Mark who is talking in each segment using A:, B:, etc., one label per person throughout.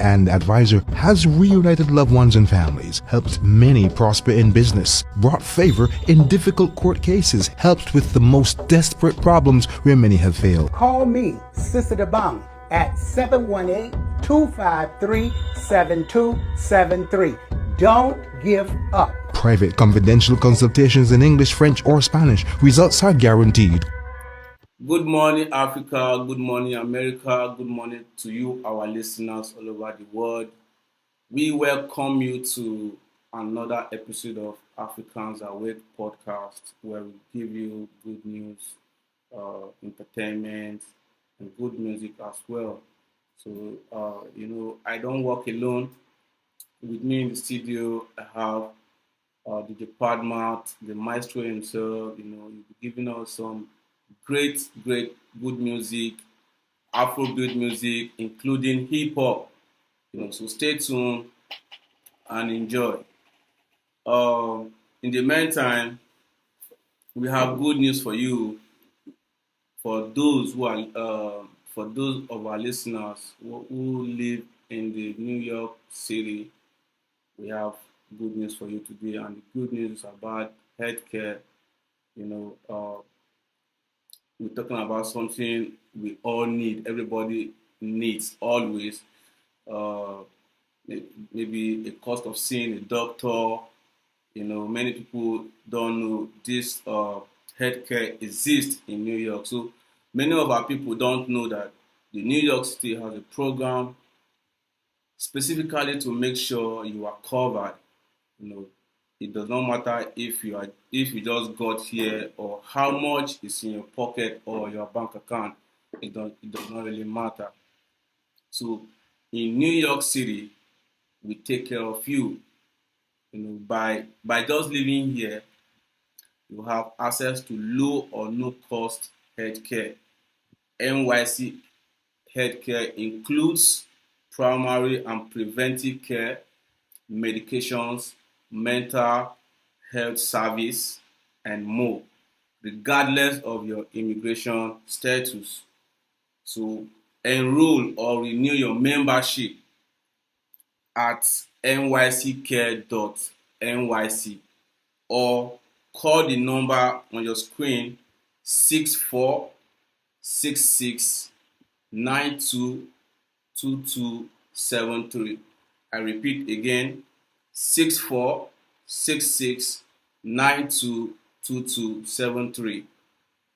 A: and advisor, has reunited loved ones and families, helped many prosper in business, brought favor in difficult court cases, helped with the most desperate problems where many have failed.
B: Call me, Sister DeBong, at 718-253-7273. Don't give up.
A: Private confidential consultations in English, French, or Spanish. Results are guaranteed.
C: Good morning, Africa. Good morning, America. Good morning to you, our listeners all over the world. We welcome you to another episode of Africans Awake podcast, where we give you good news, entertainment, and good music as well. So, I don't work alone. With me in the studio, I have DJ Padmat, the maestro himself. He'll be giving us some great, good music, Afrobeat music, including hip hop. So stay tuned and enjoy. In the meantime, we have good news for you. For those of our listeners who live in the New York City, we have good news for you today, and the good news is about healthcare. We're talking about something we all need, everybody needs always. Maybe a cost of seeing a doctor. Many people don't know this healthcare exists in New York. So many of our people don't know that the New York City has a program specifically to make sure you are covered. It does not matter if you just got here or how much is in your pocket or your bank account. It does not really matter. So in New York City, we take care of you. By just living here, you have access to low or no cost healthcare. NYC healthcare includes primary and preventive care, medications, mental health service, and more, regardless of your immigration status. So enroll or renew your membership at nyccare.nyc or call the number on your screen 6466922273. I repeat again, 6466922273.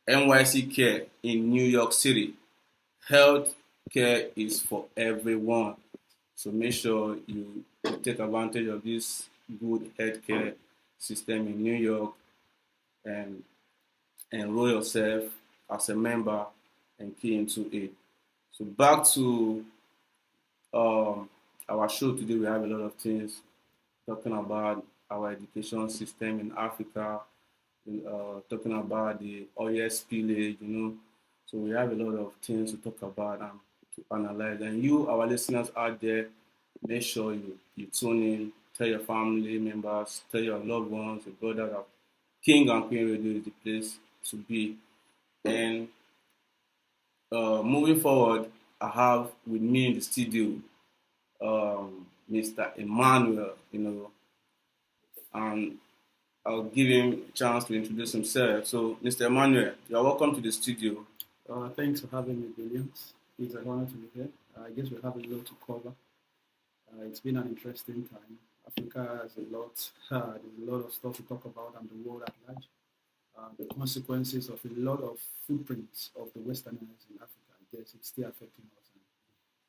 C: NYC Care in New York City. Health care is for everyone. So make sure you take advantage of this good healthcare system in New York and enroll yourself as a member and key into it. So back to our show today. We have a lot of things talking about our education system in Africa, talking about the oil spillage, So we have a lot of things to talk about and to analyze. And you, our listeners out there, make sure you tune in, tell your family members, tell your loved ones, your brother that King and Queen Radio is the place to be. And moving forward, I have with me in the studio Mr. Emmanuel, and I'll give him a chance to introduce himself. So, Mr. Emmanuel, you're welcome to the studio.
D: Thanks for having me, Williams. It's an honor to be here. I guess we have a lot to cover. It's been an interesting time. Africa has a lot. There's a lot of stuff to talk about, and the world at large. The consequences of a lot of footprints of the Westerners in Africa. I guess it's still affecting us, and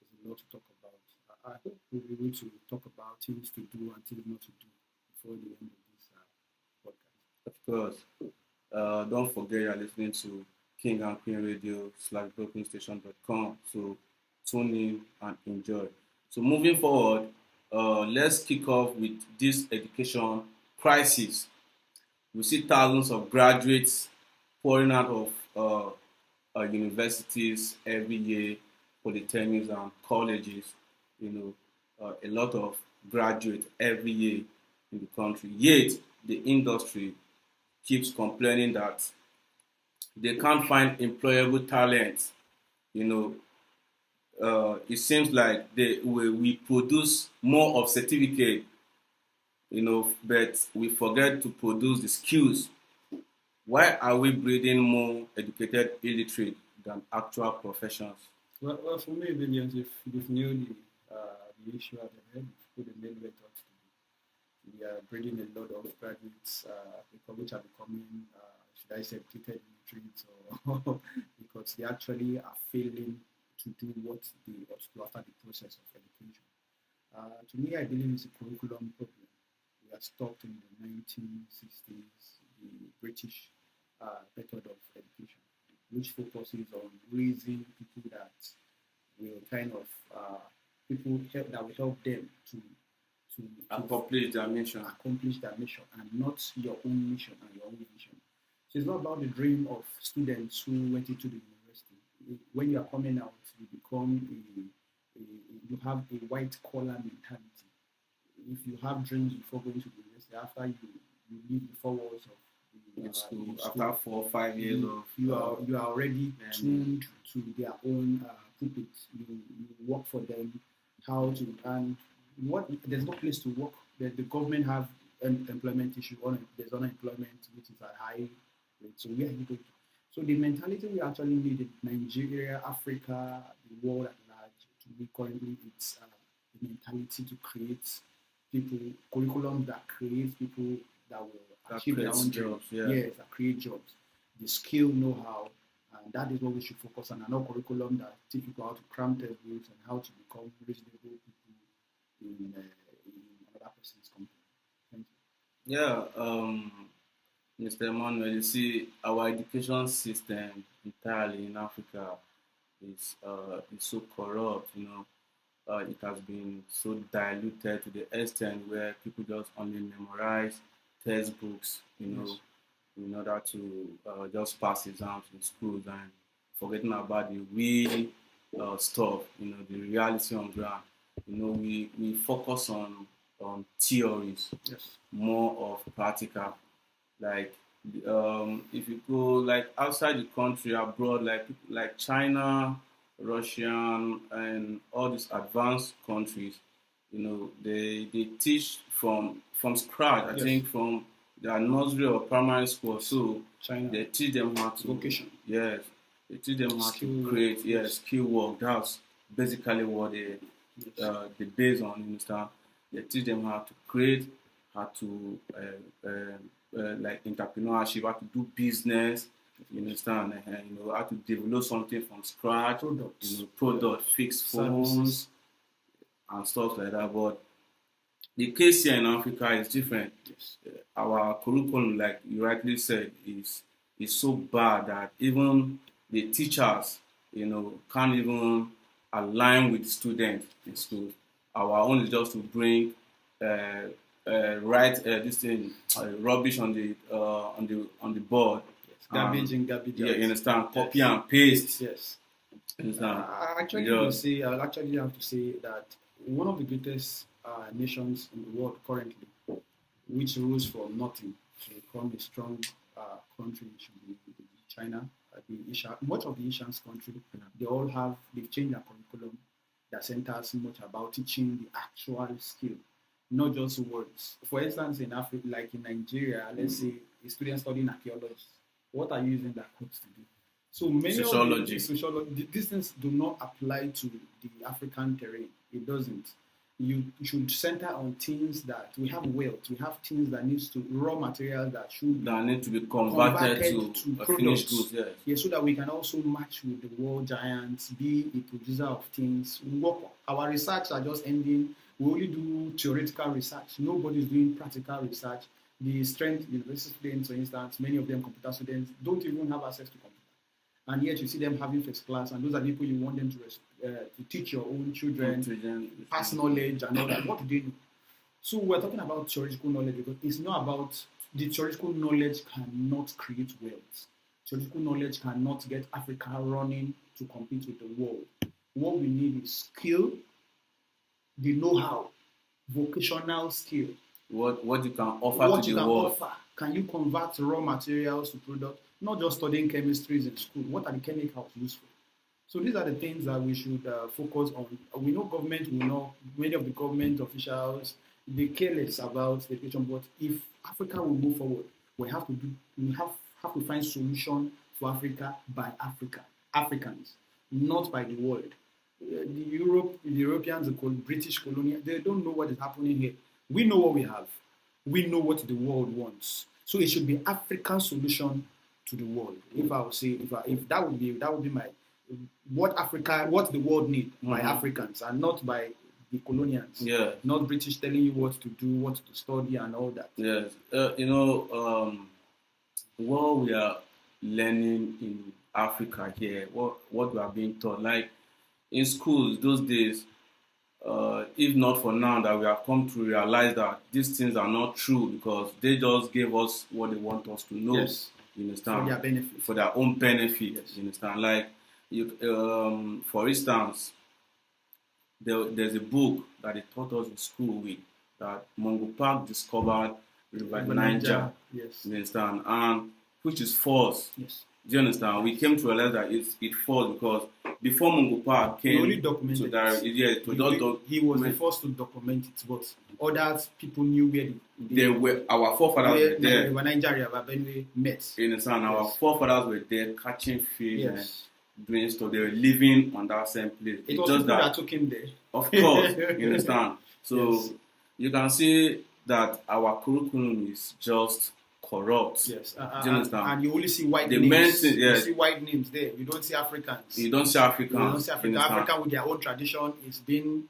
D: there's a lot to talk about. I hope we'll be able to talk about things to do and things not to do before the end of this podcast.
C: Of course. Don't forget you're listening to King and Queen Radio /brokingstation.com. So tune in and enjoy. So moving forward, let's kick off with this education crisis. We see thousands of graduates pouring out of universities every year, polytechnics and colleges. A lot of graduates every year in the country. Yet the industry keeps complaining that they can't find employable talent. it seems like we produce more of certificate, but we forget to produce the skills. Why are we breeding more educated illiterate than actual professions?
D: Well, for me, Williams, if you knew the issue at the head, put the main way thought to be. We are breeding a lot of graduates which are becoming, should I say, educated illiterates, or because they actually are failing to do what they ought to do after the process of education. To me, I believe it's a curriculum problem. We are stuck in the 1960s, the British method of education, which focuses on raising people that will kind of that will help them to
C: accomplish their mission,
D: and not your own mission and your own vision. So it's not about the dream of students who went into the university. When you are coming out, you become you have a white collar mentality. If you have dreams before going to the university, after you leave the four walls of
C: school, after 4 or 5 years
D: you are already tuned to their own pulpit. You work for them, how to, and there's no place to work. The government have an employment issue. There's unemployment, which is a high rate. So where are you going to? So the mentality we actually need in Nigeria, Africa, the world at large, to be currently, it's the mentality to create people, curriculum that creates people that will achieve their own jobs. Yes, that create jobs. The skill, know-how, and that is what we should focus on. And not curriculum that teach people how to cram textbooks and how to become reasonable people in another person's company. Thank you.
C: Yeah, Mr. Emmanuel, you see, our education system entirely in Africa is so corrupt. It has been so diluted to the extent where people just only memorize textbooks,
D: Yes.
C: in order to just pass exams in schools and forgetting about the real stuff, the reality on ground. We focus on theories,
D: Yes.
C: more of practical. Like if you go like outside the country, abroad, like China, Russian, and all these advanced countries, they teach from scratch. I
D: Yes.
C: think from their nursery or primary school. So
D: China.
C: they teach them how to
D: Vocation.
C: Yes, they teach them how
D: Skill
C: to create
D: work, yes.
C: skill work. That's basically what they base on. You understand? They teach them how to create, how to like entrepreneurship, how to do business. You understand? How to develop something from scratch.
D: Products.
C: Product, fixed phones,
D: Services.
C: and stuff like that. But the case here in Africa is different.
D: Yes.
C: Our curriculum, like you rightly said, is so bad that even the teachers, can't even align with students in school. Our own is just to bring write this thing rubbish on the board.
D: Yes. Garbage in, garbage
C: Yeah,
D: out.
C: you understand?
D: Yes.
C: Copy and paste.
D: Yes.
C: You understand?
D: I actually have to say that one of the greatest nations in the world currently, which rose from nothing to become a strong country, should be China. Much of the Asian countries, they've changed their curriculum that centers much about teaching the actual skill, not just words. For instance, in Africa, like in Nigeria, let's say a student studying archaeology, what are you using that course to do? So many
C: Sociology.
D: These things do not apply to the African terrain. It doesn't. You should center on things that we have wealth. We have things that needs to raw materials that should
C: need to be converted to finished goods. Yes.
D: Yeah, so that we can also match with the world giants, be a producer of things. Our research are just ending. We only do theoretical research. Nobody's doing practical research. The strength university students, for instance, many of them computer students, don't even have access to computer. And yet you see them having first class, and those are people you want them to teach your own children, pass knowledge and all that. What do they know? So we're talking about theoretical knowledge because it's not about the theoretical knowledge cannot create wealth. Theoretical knowledge cannot get Africa running to compete with the world. What we need is skill, the know-how, vocational skill.
C: What you can offer to the world.
D: Can you convert raw materials to product? Not just studying chemistries in school. What are the chemicals used for? So these are the things that we should focus on. We know government will know, many of the government officials, they care less about the education, but if Africa will move forward, we have to find solution for Africa by Africans, not by the world. The Europeans, the British colonial, they don't know what is happening here. We know what we have. We know what the world wants. So it should be African solution to the world. If I would say, if that would be my what the world need by Africans and not by the colonials.
C: Yeah.
D: Not British telling you what to do, what to study, and all that.
C: Yes. What we are learning in Africa here, what we are being taught, like in schools those days, if not for now that we have come to realize that these things are not true because they just gave us what they want us to know.
D: Yes.
C: You understand?
D: For their benefit.
C: For their own benefit.
D: Yes.
C: You understand? Like, for instance, there's a book that they taught us in school with that Mungo Park discovered River Niger.
D: Yes.
C: You understand? And which is false.
D: Yes.
C: Do you understand? We came to realize that it's false because before Mungo Park came
D: only documented
C: to that,
D: he was the first to document it, but other people knew where
C: they were. Our forefathers were there.
D: River Nigeria, Benue met.
C: You understand? Our forefathers were there catching fish and
D: Yes.
C: doing stuff. They were living on that same place.
D: It was
C: just
D: people that took him there.
C: Of course, you understand. So
D: Yes.
C: you can see that our curriculum is just corrupt.
D: Yes.
C: Do you understand?
D: And you only see white
C: The
D: names.
C: main thing, yes.
D: You see white names there. You don't see Africans.
C: You don't see Africans.
D: You don't see
C: you
D: Africa.
C: understand?
D: Africa with their own tradition is being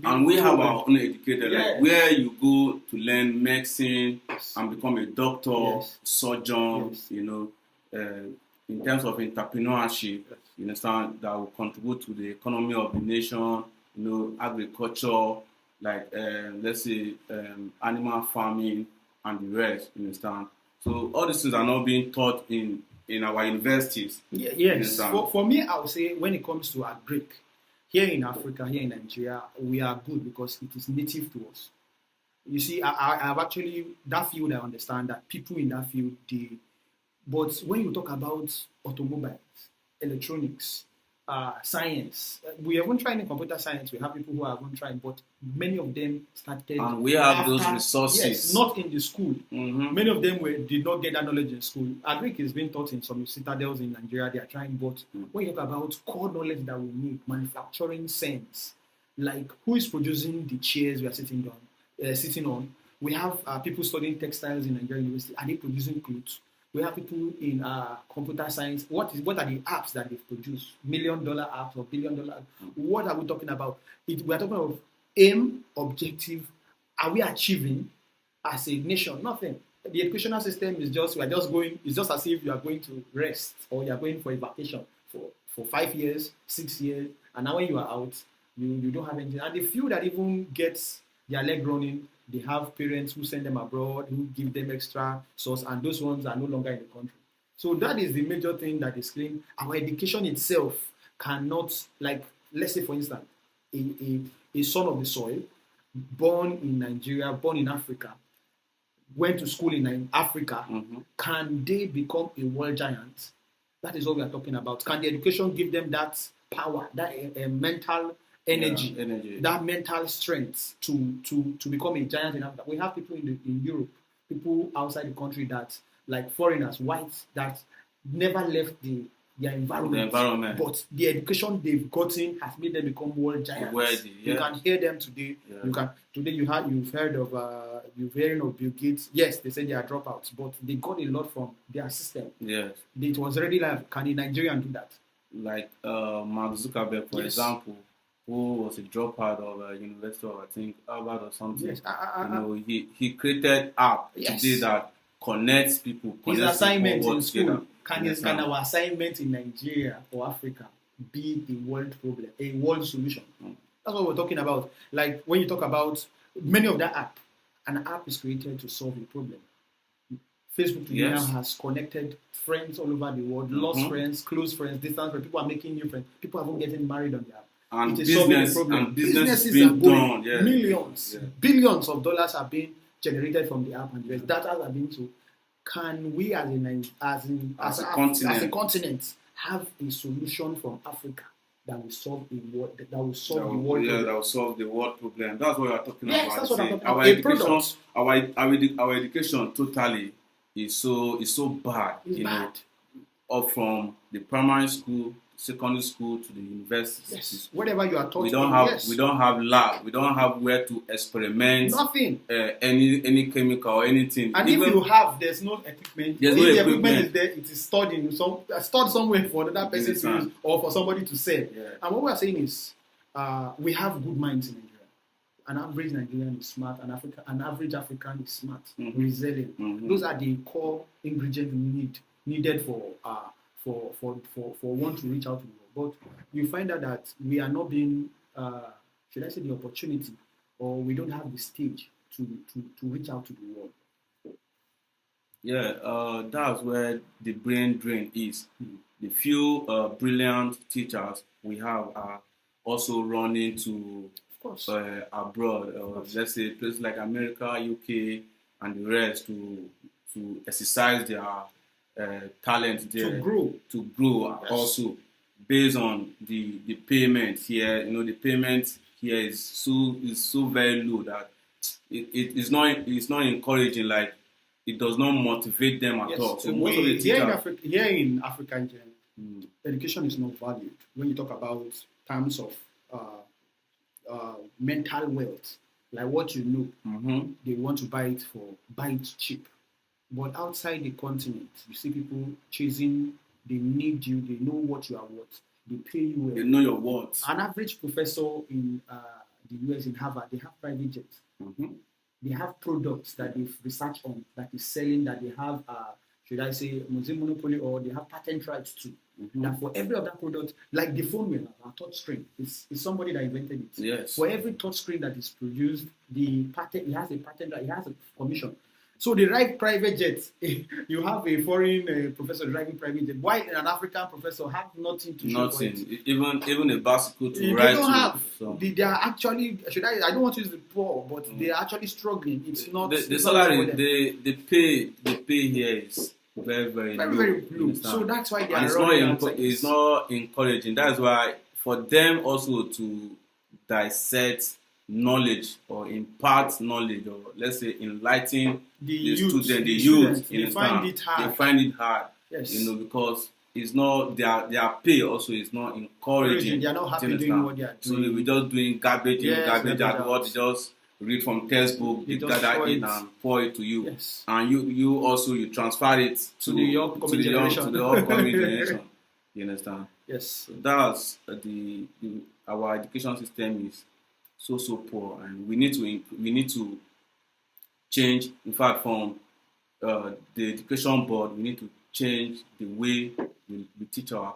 C: And we have our own educated,
D: Yes.
C: like where you go to learn medicine
D: Yes.
C: and become a doctor,
D: Yes.
C: surgeon,
D: Yes.
C: in terms of entrepreneurship,
D: Yes.
C: you understand, that will contribute to the economy of the nation, agriculture, like, let's say, animal farming and the rest, you understand. So all these things are not being taught in our universities.
D: Yes. For me, I would say when it comes to agric, here in Africa, here in Nigeria, we are good because it is native to us. You see, I've actually, that field I understand that people in that field, but when you talk about automobiles, electronics, science, we haven't tried in computer science, we have people who haven't tried, but many of them started.
C: And we have those resources.
D: Yes, not in the school.
C: Mm-hmm.
D: Many of them did not get that knowledge in school. Agric is being taught in some citadels in Nigeria, they are trying, but when you talk about core knowledge that we need, manufacturing sense, like who is producing the chairs we are sitting on? We have people studying textiles in Nigeria University. Are they producing clothes? We have people in computer science. What are the apps that they've produced? $1 million apps or $1 billion? What are we talking about? We are talking about aim, objective. Are we achieving as a nation? Nothing. The educational system is just, it's just as if you are going to rest or you are going for a vacation for 5 years, 6 years, and now when you are out, you don't have anything. And the few that even gets their leg running, they have parents who send them abroad, who give them extra source, and those ones are no longer in the country. So that is the major thing that is clean. Our education itself cannot, like, let's say for instance, a son of the soil, born in Nigeria, born in Africa, went to school in Africa, can they become a world giant? That is what we are talking about. Can the education give them that power, that mental energy, that mental strength to become a giant in Africa? We have people in Europe, people outside the country that, like foreigners, whites, that never left their environment, but the education they've gotten has made them become world giants.
C: Worthy, yeah.
D: You can hear them today. Yeah. You've heard of Bill Gates. Yes, they say they are dropouts, but they got a lot from their system.
C: Yes,
D: it was already like, can a Nigerian do that?
C: Like Mark Zuckerberg, for example, who was a dropout of University of, I think, Harvard or something.
D: Yes.
C: He created app today that connects people.
D: His assignment in school. Can our assignment in Nigeria or Africa be the world problem, a world solution? That's what we're talking about. Like when you talk about many of that app, an app is created to solve a problem. Facebook today now has connected friends all over the world, lost friends, close friends, distant friends. People are making new friends. People are even getting married on the app.
C: And
D: it is solving a problem.
C: Businesses
D: being
C: done.
D: Millions, billions of dollars are being generated from the app, and the data are being so. Can we as a continent have a solution from Africa that will solve the world problem.
C: That will solve the world problem. That's what you are talking
D: Yes,
C: about.
D: that's what I'm talking
C: Our
D: about. A
C: education,
D: product.
C: our education totally is so bad.
D: It's bad.
C: Up from the primary school, secondary school to the university.
D: Yes, whatever you are taught.
C: We don't have lab. We don't have where to experiment.
D: Nothing.
C: Any chemical or anything.
D: And even if you have, there's no equipment.
C: There's
D: if
C: no
D: the
C: equipment
D: is there, it is stored somewhere for another person to use or for somebody to sell.
C: Yeah.
D: And what we are saying is, we have good minds in Nigeria. An average Nigerian is smart. An average African is smart, resilient. Those are the core ingredients needed for one to reach out to the world. But you find out that we are not being, should I say, the opportunity, or we don't have the stage to reach out to the world.
C: Yeah, that's where the brain drain is. The few brilliant teachers we have are also running to abroad, let's say places like America, UK, and the rest to exercise their talent there, to grow yes. Also based on the payment here. The payment here is so very low that it's not encouraging. Like, it does not motivate them at all. So most of the teachers
D: here in Africa, education is not valued. When you talk about terms of mental wealth, like what you know, they want to buy it cheap. But outside the continent, you see people chasing, they need you, they know what you are worth, they pay you well.
C: They know your worth.
D: An average professor in the US, in Harvard, they have private jets. They have products that they've researched on, that is selling, that they have, should I say, museum monopoly, or they have patent rights to. That for every other product, like the phone we have, our touch screen, it's somebody that invented it.
C: Yes.
D: For every touch screen that is produced, it has a patent right, it has a commission. So they drive private jets. You have a foreign professor driving private jet. Why an African professor have nothing to show for it?
C: Even a bicycle to
D: they
C: ride.
D: They don't have.
C: So.
D: They are actually. I don't want to use the poor, but they are actually struggling. It's not.
C: The salary they pay here is very
D: very low. So that's why they are
C: running. It's not encouraging. That's why for them also to dissect knowledge or impart knowledge, or let's say enlighten the student, the youth,
D: they find it hard.
C: They find it hard,
D: yes.
C: Because it's not their pay also is not encouraging.
D: They are not happy doing what they are doing.
C: So we're just doing garbage at what they just read from textbook, they gather in and pour it to you,
D: yes.
C: And you also transfer it to the upcoming generation. You understand?
D: Yes.
C: So that's our education system is so poor, and we need to change. In fact, from the education board, we need to change the way we teach our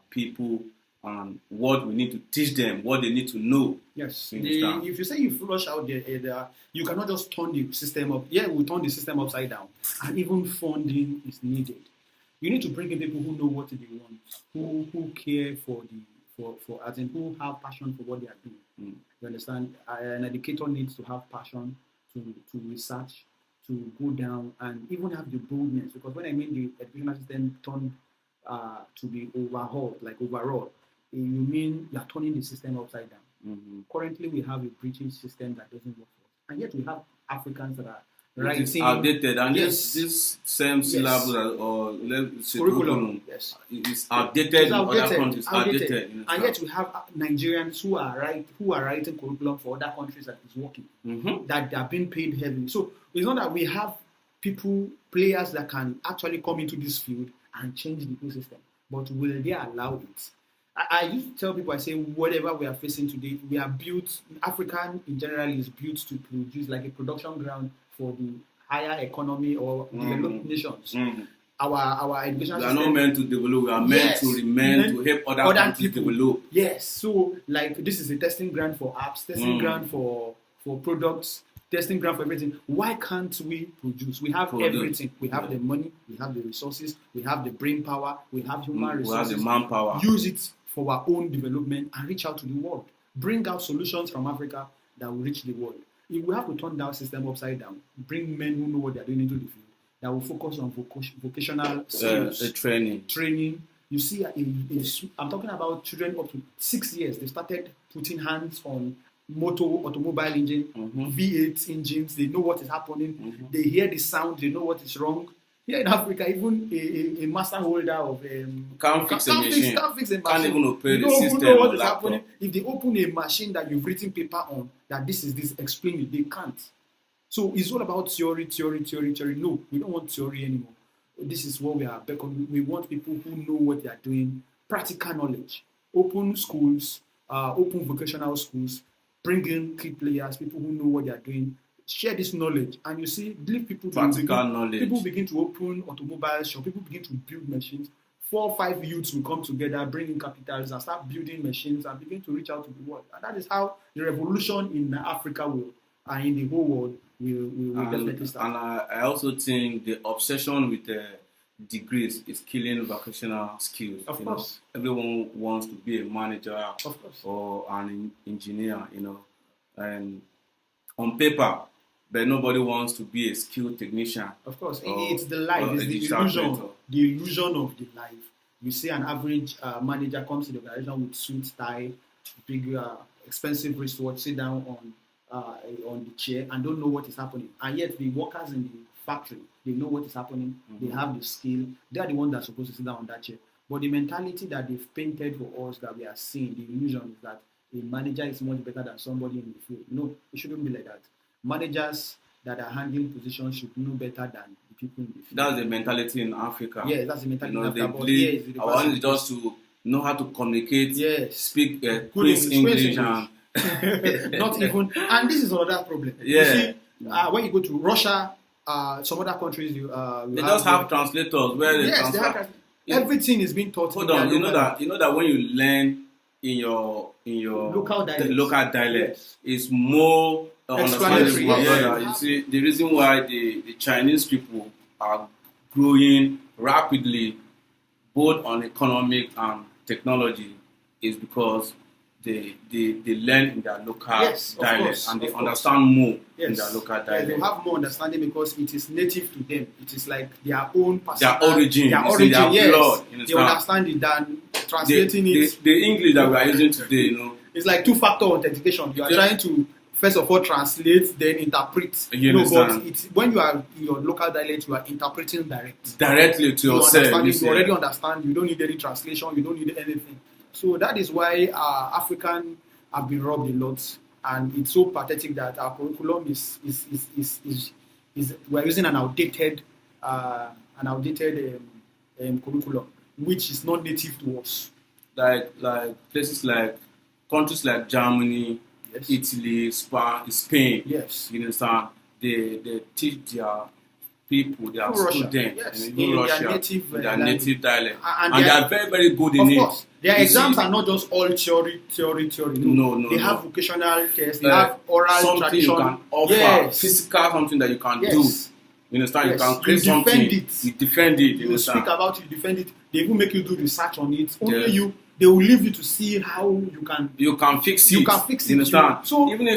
C: people and what we need to teach them, what they need to know.
D: Yes. If you say you flush out you cannot just turn the system up. Yeah, we turn the system upside down, and even funding is needed. You need to bring in people who know what they want, who care for as in who have passion for what they are doing. You understand? An educator needs to have passion to research, to go down, and even have the boldness. Because when I mean the educational system turned to be overhauled, like overall, you mean you are turning the system upside down. Currently, we have a British system that doesn't work for us, and yet we have Africans that are writing.
C: It's outdated, and
D: yes.
C: this same syllabus or curriculum is outdated in other countries. Outdated.
D: And yet we have Nigerians who are writing curriculum for other countries that is working, that are being paid heavily. So it's not that we have players that can actually come into this field and change the ecosystem, but will they allow it? I used to tell people, I say, whatever we are facing today, we are built, African in general is built to produce like a production ground for the higher economy or developed nations. Our education system.
C: We are not meant to develop, we are meant to remain to help other countries develop.
D: Yes, so like this is a testing ground for apps, testing ground for products, testing ground for everything. Why can't we produce? We have everything. We have the money, we have the resources, we have the brain power, we have human resources.
C: We have the manpower.
D: Use it for our own development and reach out to the world. Bring out solutions from Africa that will reach the world. If we have to turn that system upside down, bring men who know what they're doing into the field, that will focus on vocational skills,
C: training,
D: You see, I'm talking about children up to 6 years. They started putting hands on automobile engine, V8 engines. They know what is happening. They hear the sound. They know what is wrong. Here in Africa, even a master holder of
C: Can't fix a machine.
D: Can't fix a machine.
C: Can't even operate
D: you
C: the
D: don't
C: system
D: know what
C: or
D: is
C: laptop.
D: happening. If they open a machine that you've written paper on, that this is this, explain it, they can't. So it's all about theory. No, we don't want theory anymore. This is what we are beckoning. We want people who know what they are doing, practical knowledge. Open schools, open vocational schools, bring in key players, people who know what they are doing. Share this knowledge, and you see, leave people to
C: Practical knowledge.
D: People begin to open automobile shop. People begin to build machines. 4 or 5 youths will come together, bring in capitals, and start building machines, and begin to reach out to the world. And that is how the revolution in Africa will, and in the whole world, will definitely start.
C: And I also think the obsession with degrees is killing vocational skills.
D: Of course.
C: Everyone wants to be a manager
D: Of course.
C: or an engineer, and on paper, but nobody wants to be a skilled technician.
D: Of course, it's the life, it's the illusion of the life. You see an average manager comes to the organization with suit, tie, big, expensive wristwatch, sit down on the chair and don't know what is happening. And yet the workers in the factory, they know what is happening. They have the skill. They are the ones that are supposed to sit down on that chair. But the mentality that they've painted for us, that we are seeing, the illusion is that a manager is much better than somebody in the field. No, it shouldn't be like that. Managers that are handling positions should know better than the people in the field.
C: That's the mentality in Africa.
D: Yes, that's the mentality in
C: They
D: Africa.
C: believe our own is just to know how to communicate, speak Queen's English, and
D: not even. And this is another problem.
C: Yeah.
D: You see, when you go to Russia, some other countries,
C: they just have translators where they transfer.
D: Everything is being taught.
C: Hold on, you know that when you learn in your
D: local
C: dialect, it's more understandable.
D: Yes.
C: You see, the reason why the Chinese people are growing rapidly, both on economic and technology, is because they learn in their local dialect and they understand more in their local dialect.
D: They have more understanding because it is native to them. It is like their own
C: their origin, their blood.
D: They understand it than translating it.
C: The English that we are using today,
D: it's like two-factor authentication. You are trying to first of all translate, then interpret. But when you are in your local dialect, you are interpreting directly to yourself. You already understand. You don't need any translation. You don't need anything. So that is why African have been robbed a lot, and it's so pathetic that our curriculum is we're using an outdated curriculum, which is not native to us.
C: Like places like countries like Germany, Italy, Spain.
D: Yes,
C: you understand? They teach their people, their students, in Russia, their native dialect, and they are very, very good in it. Of course,
D: their exams are not just all theory.
C: No.
D: They have vocational tests. They have oral
C: something
D: tradition.
C: You can offer, physical something that you can do. You understand? You can create something. You defend it.
D: You speak about it. You defend it. They even make you do research on it. Only you. They will leave you to see how you can
C: fix it.
D: You can fix it.
C: You understand?
D: So
C: even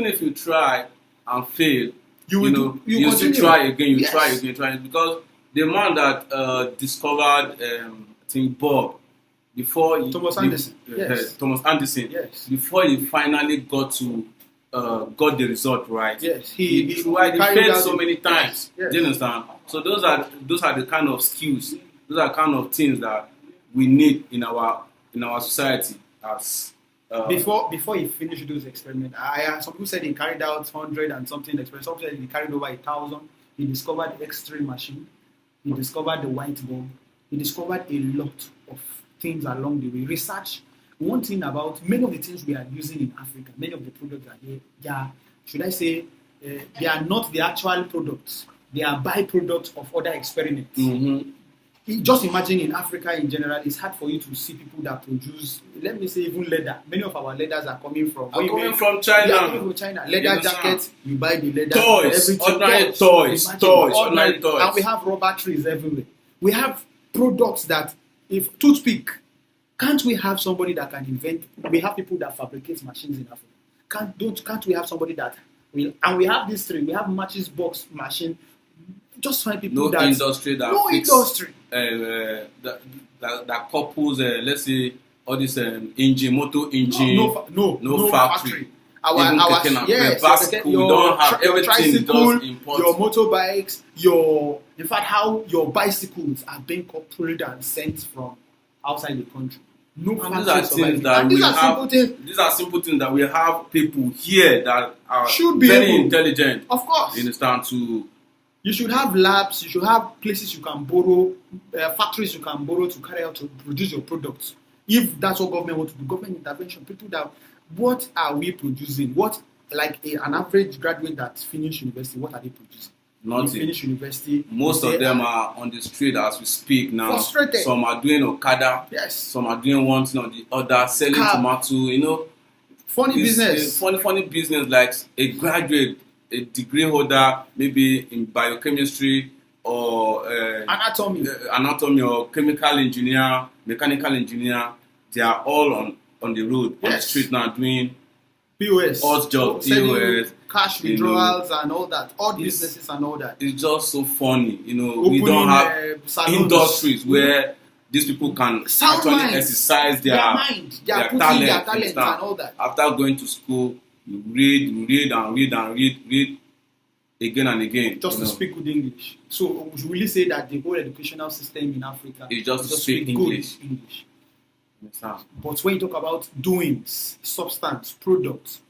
C: if you try and fail,
D: you
C: still try again. Try again. Because the man that discovered I think Bob before
D: Thomas Anderson.
C: Thomas Anderson.
D: Yes.
C: Before he finally got the result right.
D: Yes.
C: He failed so many times. Yes. Do you understand? So those are the kind of skills. Those are kind of things that we need in our society as
D: before he finished those experiments. Some people said he carried out 100 and something experiments. Some said he carried over 1,000. He discovered the X-ray machine. He discovered the white bulb. He discovered a lot of things along the way. Research. One thing about many of the things we are using in Africa, many of the products are they are not the actual products. They are byproducts of other experiments.
C: Mm-hmm.
D: Just imagine in Africa in general, it's hard for you to see people that produce, let me say, even leather. Many of our leathers are coming from
C: China.
D: Leather jackets, you buy the leather.
C: Toys, ordinary toys.
D: And we have rubber trees everywhere. We have products that, if toothpick, can't we have somebody that can invent? We have people that fabricate machines in Africa. Can't we have somebody that will? And we have this tree. We have matches box machine. Just find people
C: no industry. that couples, let's say, all this engine, motor engine, no factory.
D: Even
C: keke napep, bicycle, we don't have
D: your
C: everything
D: tricycle,
C: just import.
D: your motorbikes, in fact, how your bicycles are being coupled and sent from outside the country. No
C: And these are
D: factories
C: things
D: surviving.
C: that
D: And
C: we
D: these are
C: have.
D: simple things.
C: These are simple things that we have people here that are
D: Should be
C: very
D: able.
C: intelligent.
D: Of course.
C: You understand? To
D: You should have labs, you should have places you can borrow, factories you can borrow to carry out to produce your products. If that's what government wants to do, government intervention, people that, what are we producing? What, like an average graduate that finished university, what are they producing?
C: nothing.
D: They finish university.
C: Most of them are on the street as we speak now.
D: Frustrated.
C: Some are doing Okada.
D: Yes.
C: Some are doing one thing or the other, selling
D: Cab.
C: tomato. You know,
D: Funny
C: it's
D: business.
C: a funny business. Like a graduate, a degree holder, maybe in biochemistry or anatomy or chemical engineer, mechanical engineer. They are all on the road, on the
D: Yes.
C: street now doing
D: POS.
C: odd job,
D: Selling
C: POS.
D: cash
C: you know.
D: withdrawals and all that. Odd
C: It's-
D: businesses and all that.
C: It's just so funny, you know. We
D: Opening,
C: don't have
D: salons.
C: industries where these people can
D: Sound
C: actually
D: minds.
C: exercise
D: Their mind. They are putting their
C: you
D: talent
C: understand?
D: and all that.
C: After going to school, you read again and again.
D: Just
C: you
D: to
C: know.
D: speak good English. So we should really say that the whole educational system in Africa
C: It's just to
D: is
C: speak
D: good
C: English.
D: English.
C: You understand?
D: But when you talk about doings, substance, products,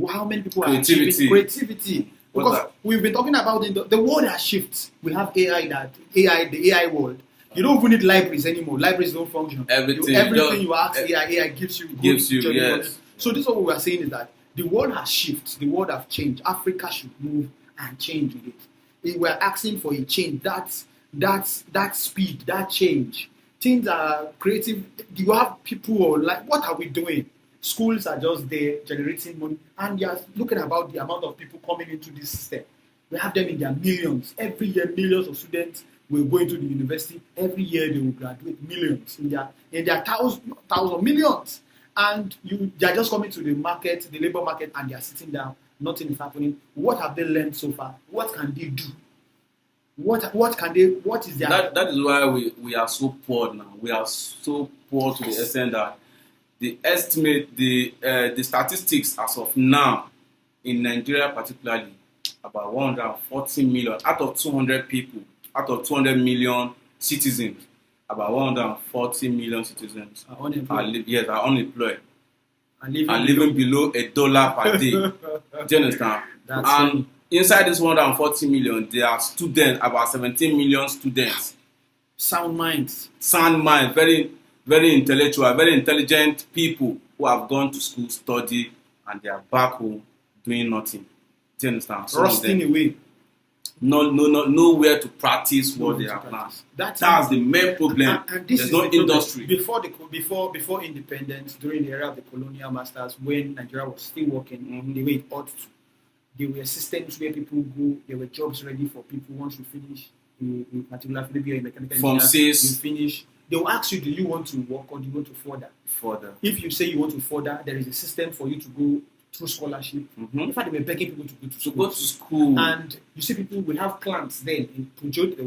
D: how many people
C: Creativity.
D: are achieving creativity?
C: What's
D: Because
C: that?
D: we've been talking about the world has shifted. We have the AI world. You don't even need libraries anymore. Libraries don't function.
C: Everything,
D: Everything you
C: just-
D: ask AI gives you.
C: gives
D: good
C: you,
D: journey
C: yes.
D: knowledge. So this is what we are saying is that the world has shifted. The world has changed. Africa should move and change with it. If we're asking for a change, that speed, that change. Things are creative. You have people who are like, what are we doing? Schools are just there generating money, and you're looking about the amount of people coming into this system. We have them in their millions. Every year, millions of students will go into the university. Every year, they will graduate millions in their thousand millions. And they are just coming to the market, the labor market, and they are sitting down. Nothing is happening. What have they learned so far? What can they do? What is their...
C: That is why we are so poor now. We are so poor to the extent that the estimate, the statistics as of now in Nigeria particularly, about 140 million out of 200 people, out of 200 million citizens, about 140 million citizens
D: are unemployed.
C: are unemployed
D: and
C: living below $1 per day. Do you understand?
D: That's
C: and
D: funny.
C: inside this 140 million, there are students, about 17 million students.
D: Sound minds.
C: Sound mind, very, very intellectual, very intelligent people who have gone to school, study, and they are back home doing nothing. Do you understand? Some of
D: Rusting
C: them
D: away.
C: nowhere to practice what they
D: Nowhere to
C: have learned.
D: practice. That's
C: the main problem.
D: And this
C: There's
D: is
C: no
D: the problem.
C: industry.
D: Before independence, during the era of the colonial masters, when Nigeria was still working the way it ought to, there were systems where people go. There were jobs ready for people once you finish. In particular, maybe you're a mechanical
C: From
D: engineer,
C: six.
D: you finish. They will ask you, do you want to work or do you want to further?
C: Further.
D: If you say you want to further, there is a system for you to go through scholarship. In fact, they were begging people to go to
C: To
D: school.
C: go to school.
D: And you see people, we have plants then in Peugeot, there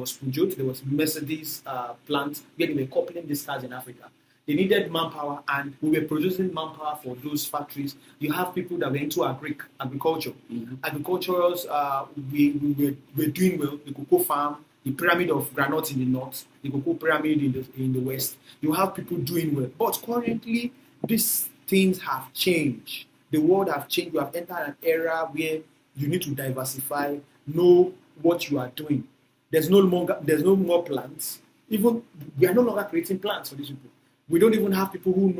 D: was Mercedes plant where they were coupling these cars in Africa. They needed manpower and we were producing manpower for those factories. You have people that were into agriculture. Agriculturals, we were doing well. The cocoa farm, the pyramid of granite in the north, the cocoa pyramid in the west. You have people doing well. But currently, these things have changed. The world have changed. You have entered an era where you need to diversify, know what you are doing. There's no more plants. Even we are no longer creating plants for these people. We don't even have people who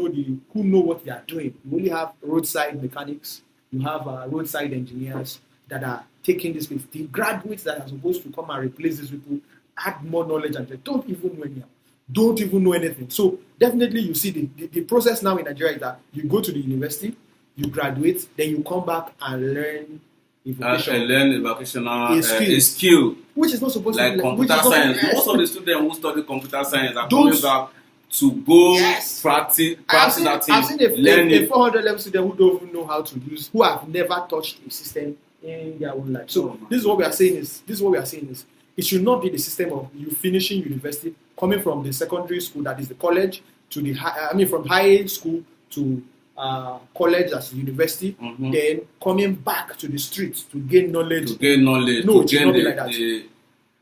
D: know what they are doing. We only have roadside mechanics. You have roadside engineers that are taking this place. The graduates that are supposed to come and replace these people add more knowledge and they don't even know anything. Don't even know anything. So definitely you see the process now in Nigeria is that you go to the university, you graduate, then you come back and learn
C: vocational
D: a
C: skill.
D: Which is not supposed
C: like
D: to be
C: computer science.
D: Yes.
C: Most of the students who study computer science are
D: Don't-
C: coming back to go
D: Yes.
C: practice
D: I've seen
C: that thing,
D: a
C: learn it.
D: 400 level student who don't even know how to use, who have never touched a system in their own life. So this is what we are saying is It should not be the system of you finishing university, coming from the secondary school, that is the college, to the from high school to college as university, then coming back to the streets to gain knowledge.
C: To gain knowledge.
D: No,
C: to
D: it should
C: gain
D: not be like that.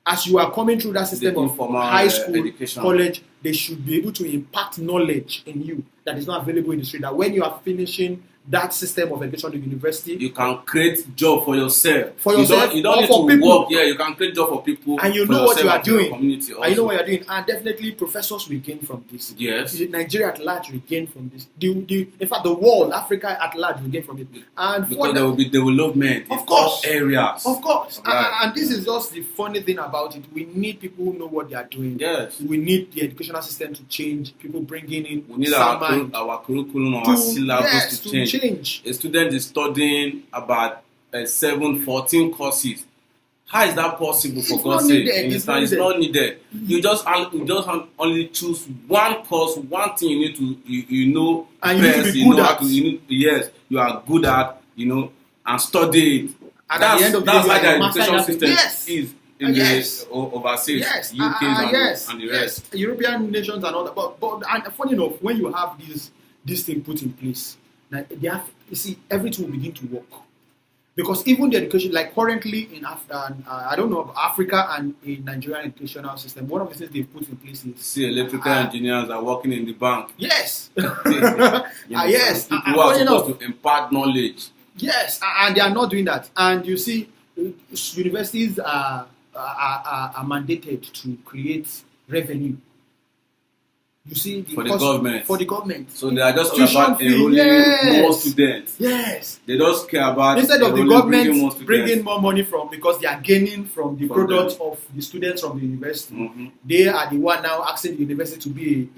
D: As you are coming through that system of high school, education, college, they should be able to impart knowledge in you that is not available in the street. That when you are finishing that system of education at university,
C: you can create job for yourself. You don't need
D: to
C: people. Work. Yeah, you can create job for people.
D: And you know what you are doing. And you know what you are doing. And definitely professors will gain from this.
C: Yes.
D: Nigeria at large will gain from this. In fact, the world, Africa at large will gain from it. And
C: because there will be development in all areas.
D: Of course. Right. And this is just the funny thing about it. We need people who know what they are doing.
C: Yes.
D: We need the educational system to change. People bringing in.
C: We need our curriculum, our syllabus to change. A student is studying about 14 courses. How is that possible, for God's sake? It's not needed. You just only choose one course, one thing you need to you know
D: and
C: best,
D: you know how to
C: you are good at, and study it.
D: And at the end of the
C: that's
D: day,
C: how the education system is in the overseas, UK and the rest.
D: Yes. European nations and all that. But and funny enough, when you have this thing put in place, you see, everything will begin to work. Because even the education, like currently in Africa and in Nigerian educational system, one of the things they've put in place is...
C: See, electrical engineers are working in the bank.
D: Yes.
C: Yes. People who are supposed to impart knowledge.
D: Yes, and they are not doing that. And you see, universities are mandated to create revenue. You see,
C: for the government.
D: So
C: they are just all about enrolling more students.
D: Yes.
C: They just care about
D: instead of the government bringing more money from, because they are gaining from the product of the students from the university. They are the one now asking the university to be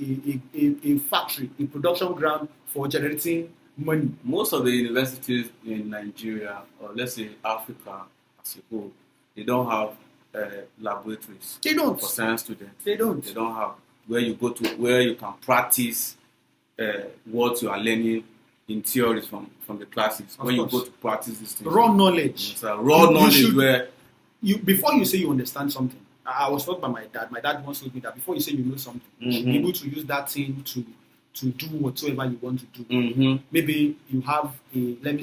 D: a factory, a production ground for generating money.
C: Most of the universities in Nigeria, or let's say Africa as a whole, they don't have laboratories.
D: They don't.
C: For science students.
D: They don't
C: have where you go to, where you can practice what you are learning in theories from the classes. When you go to practice these things.
D: Raw knowledge.
C: It's raw knowledge where
D: before you say you understand something. I was taught by my dad. My dad once told me that before you say you know something, you should be able to use that thing to do whatsoever you want to do. Maybe you have maybe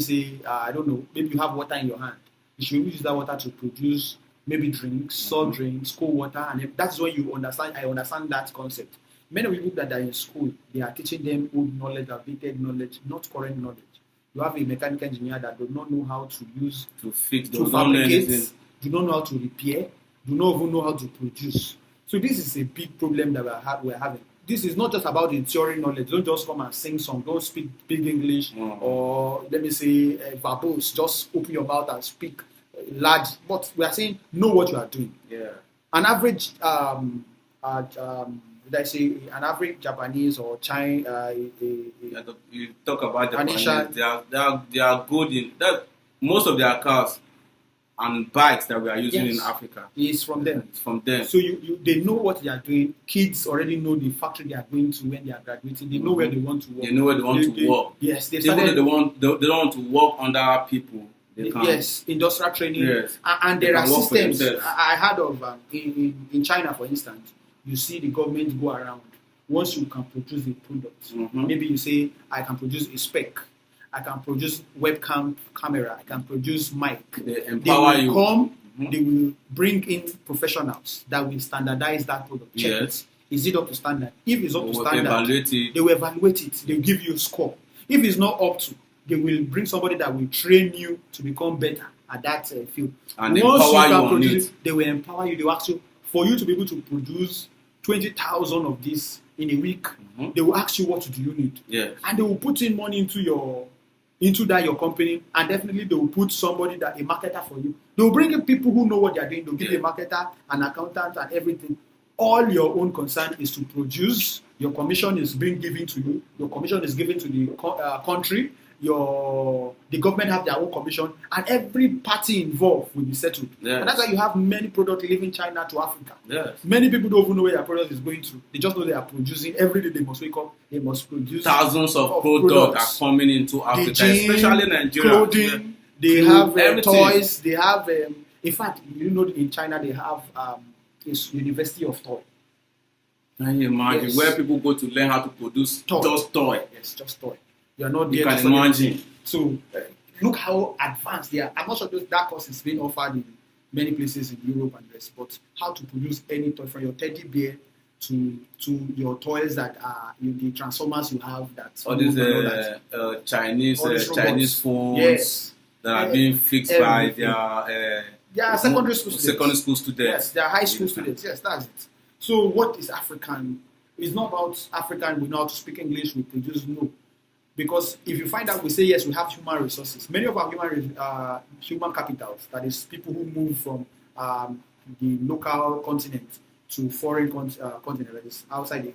D: you have water in your hand. You should use that water to produce maybe drinks, soft drinks, cold water, and that's when you understand. I understand that concept. Many people that are in school, they are teaching them old knowledge, outdated knowledge, not current knowledge. You have a mechanical engineer that does not know how to use,
C: to fix,
D: to fabricate, do not know how to repair, do not even know how to produce. So this is a big problem that we're having. This is not just about the theory knowledge. Don't just come and sing song. Don't speak big English or let me say verbose. Just open your mouth and speak large. But we are saying know what you are doing.
C: Yeah.
D: An average, an average Japanese or Chinese.
C: You talk about Japanese. They are good in that. Most of their cars and bikes that we are using in Africa
D: is from them.
C: It's from them.
D: So they know what they are doing. Kids already know the factory they are going to when they are graduating. They know where they want to work.
C: They know where they want to work.
D: Yes, they
C: don't want to work under people.
D: Industrial training.
C: Yes.
D: And there are systems. I heard of in China, for instance, you see the government go around. Once you can produce a product, maybe you say, I can produce a spec. I can produce webcam camera. I can produce mic.
C: They empower you.
D: They will bring in professionals that will standardize that product. Check it. Is it up to standard? If it's up to standard, they will evaluate it. They will give you a score. If it's not up to, they will bring somebody that will train you to become better at that field.
C: And once you can
D: produce it, they will empower you. They will ask you, for you to be able to produce 20,000 of this in a week, they will ask you, what do you need?
C: Yes.
D: And they will put in money into your company, and definitely they will put somebody a marketer for you. They will bring in people who know what they are doing. They'll give you a marketer, an accountant, and everything. All your own concern is to produce. Your commission is being given to you. Your commission is given to the country. The government have their own commission, and every party involved will be settled.
C: Yes.
D: And that's why you have many products leaving China to Africa.
C: Yes.
D: Many people don't even know where their product is going to. They just know they are producing. Every day they must wake up. They must produce.
C: Thousands of products are coming into Africa, especially Nigeria.
D: Clothing. They have toys. They have In fact, in China they have this University of Toy.
C: Can you imagine
D: Yes.
C: where people go to learn how to produce just toy?
D: Yes, just toy. You are not
C: You
D: there to
C: can
D: study
C: imagine.
D: anything. So look how advanced they are. I'm not sure that course is being offered in many places in Europe and the rest, but how to produce any toy from your teddy bear to your toys that are the transformers you have that
C: All these
D: move and all that.
C: Chinese
D: All these robots.
C: Chinese phones
D: Yes.
C: that are being fixed by
D: Everything.
C: their
D: Secondary school students.
C: secondary school students.
D: Yes, they are high school
C: Yes,
D: students. Yes, that's it. So what is African? It's not about African, we know how to speak English, we produce, no. Because if you find out, we say, yes, we have human resources. Many of our human capitals, that is people who move from the local continent to foreign continent, that is outside the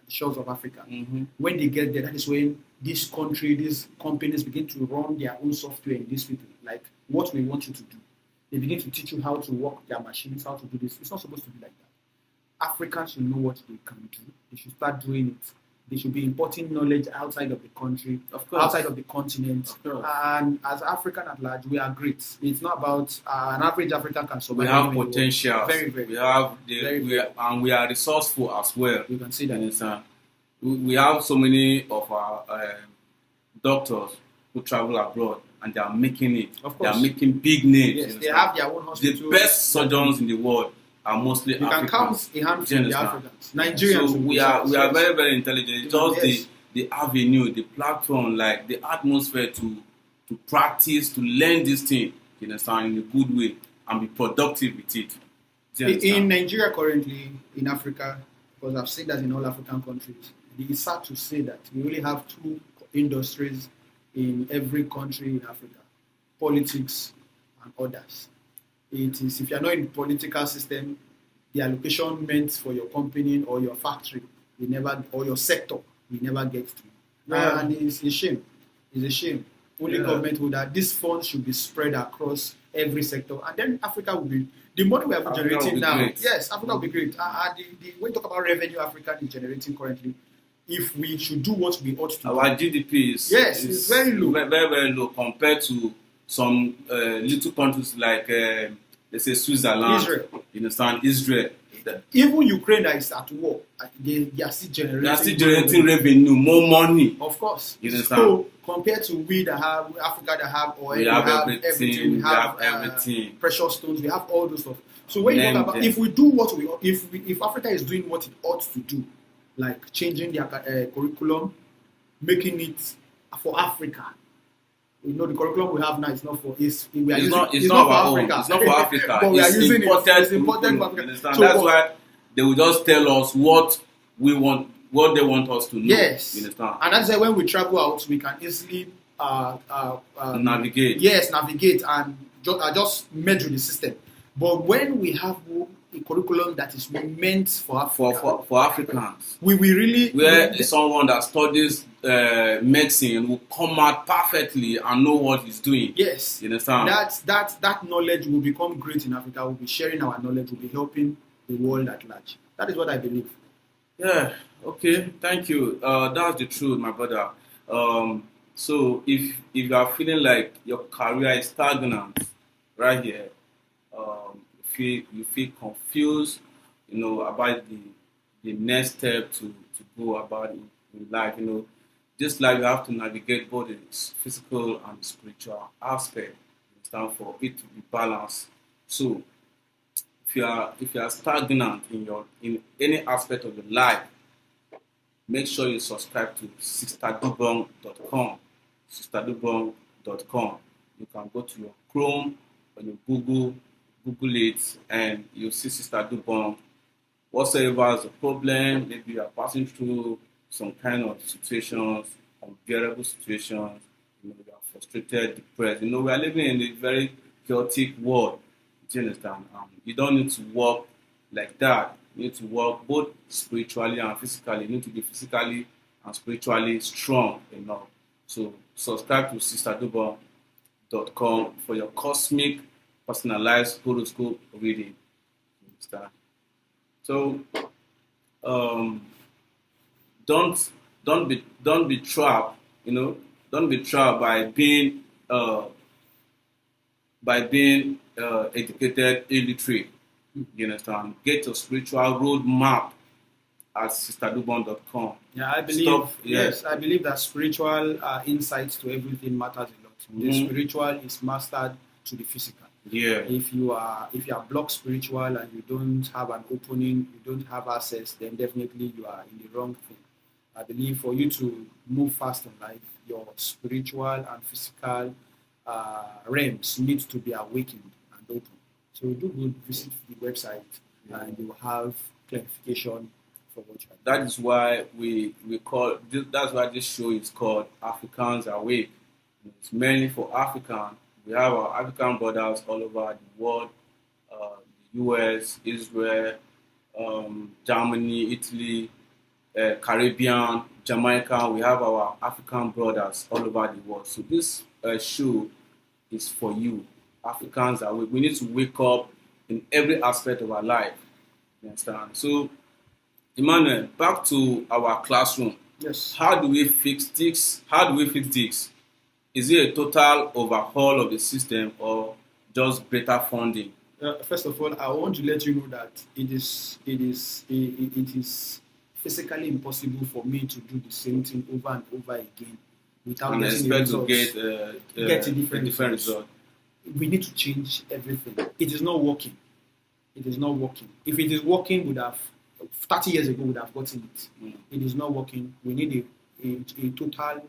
D: shores of Africa.
C: Mm-hmm.
D: When they get there, that is when this country, these companies begin to run their own software in these people. Like, what we want you to do. They begin to teach you how to work their machines, how to do this. It's not supposed to be like that. Africans should know what they can do. They should start doing it. They should be importing knowledge outside of the country, outside of the continent. And as African at large, we are great. It's not about an average African can survive.
C: We have potential.
D: Very, very.
C: We have
D: very,
C: we are resourceful as well.
D: You can see that.
C: We have so many of our doctors who travel abroad and they are making it.
D: Of course.
C: They are making big names.
D: Yes, they have their own hospitals.
C: The best surgeons in the world are mostly
D: you
C: Africans.
D: can count a handful of the Africans. Nigerians.
C: So we are very, very intelligent. It's just the avenue, the platform, like the atmosphere to practice, to learn this thing, you understand, in a good way and be productive with it.
D: In Nigeria currently, in Africa, because I've seen that in all African countries, it's sad to say that we only have two industries in every country in Africa: politics and others. It is, if you are not in the political system, the allocation meant for your company or your factory, or your sector, we never get to.
C: Yeah.
D: And it's a shame. It's a shame. Only government would that this fund should be spread across every sector, and then Africa will be. The money we are generating now,
C: great.
D: yes, Africa will be great. When you talk about revenue, Africa is generating currently. If we should do what we ought to,
C: our GDP is
D: very low,
C: very, very low compared to some little countries like let's say Switzerland,
D: Israel.
C: You understand, Israel.
D: Even Ukraine that is at war, they are still generating
C: revenue, more money.
D: Of course.
C: You understand?
D: So compared to we that have Africa that have oil,
C: we have everything. We have everything.
D: Precious stones. We have all those stuff. So when you talk about if we do what if Africa is doing what it ought to do, like changing their curriculum, making it for Africa. You know, the curriculum we have now is not for it's not for Africa.
C: It's not for Africa.
D: But we are using
C: imported.
D: It's important for Africa.
C: So that's why they will just tell us what we want, what they want us to know.
D: Yes.
C: You understand?
D: And that's why when we travel out, we can easily
C: navigate.
D: Yes, navigate and just merge with the system. But when we have a curriculum that is meant for Africa,
C: for Africans,
D: we really
C: where someone that studies medicine will come out perfectly and know what he's doing.
D: Yes,
C: you understand?
D: That knowledge will become great in Africa. We'll be sharing our knowledge. We'll be helping the world at large. That is what I believe.
C: Yeah. Okay. Thank you. That's the truth, my brother. So if you are feeling like your career is stagnant right here, you feel confused, about the next step to go about in life. This life you have to navigate both the physical and the spiritual aspect. For it to be balanced. So if you are stagnant in any aspect of your life, make sure you subscribe to sisterdubong.com. sisterdubong.com. You can go to your Chrome or your Google it, and you'll see Sister Dubong. Whatsoever is a problem, maybe you are passing through some kind of situations, unbearable situations, you are frustrated, depressed. We are living in a very chaotic world. Do you understand? You don't need to work like that. You need to work both spiritually and physically. You need to be physically and spiritually strong enough. So subscribe to sisterdubong.com for your cosmic, personalized horoscope reading. You understand? So don't be trapped. Don't be trapped by being by being educated, illiterate. You understand? Get your spiritual roadmap at sisterdubon.com.
D: Yeah, I believe. Yes, I believe that spiritual insights to everything matters a lot. The spiritual is mastered to the physical.
C: Yeah.
D: If you are blocked spiritual and you don't have an opening, you don't have access, then definitely you are in the wrong thing. I believe for you to move fast in life, your spiritual and physical realms need to be awakened and open. So do good, visit the website, and you will have clarification for what you are doing.
C: That is why we call this, that's why this show is called Africans Awake. It's mainly for African. We have our African brothers all over the world, the US, Israel, Germany, Italy, Caribbean, Jamaica. We have our African brothers all over the world. So this show is for you. Africans are we need to wake up in every aspect of our life. You understand? So, Emmanuel, back to our classroom.
D: Yes.
C: How do we fix this? Is it a total overhaul of the system or just better funding?
D: First of all, I want to let you know that it is physically impossible for me to do the same thing over and over again without
C: and
D: getting
C: expect
D: results.
C: To get a different result.
D: We need to change everything. It is not working. It is not working. If it is working, would have 30 years ago would have gotten it. It is not working. We need a total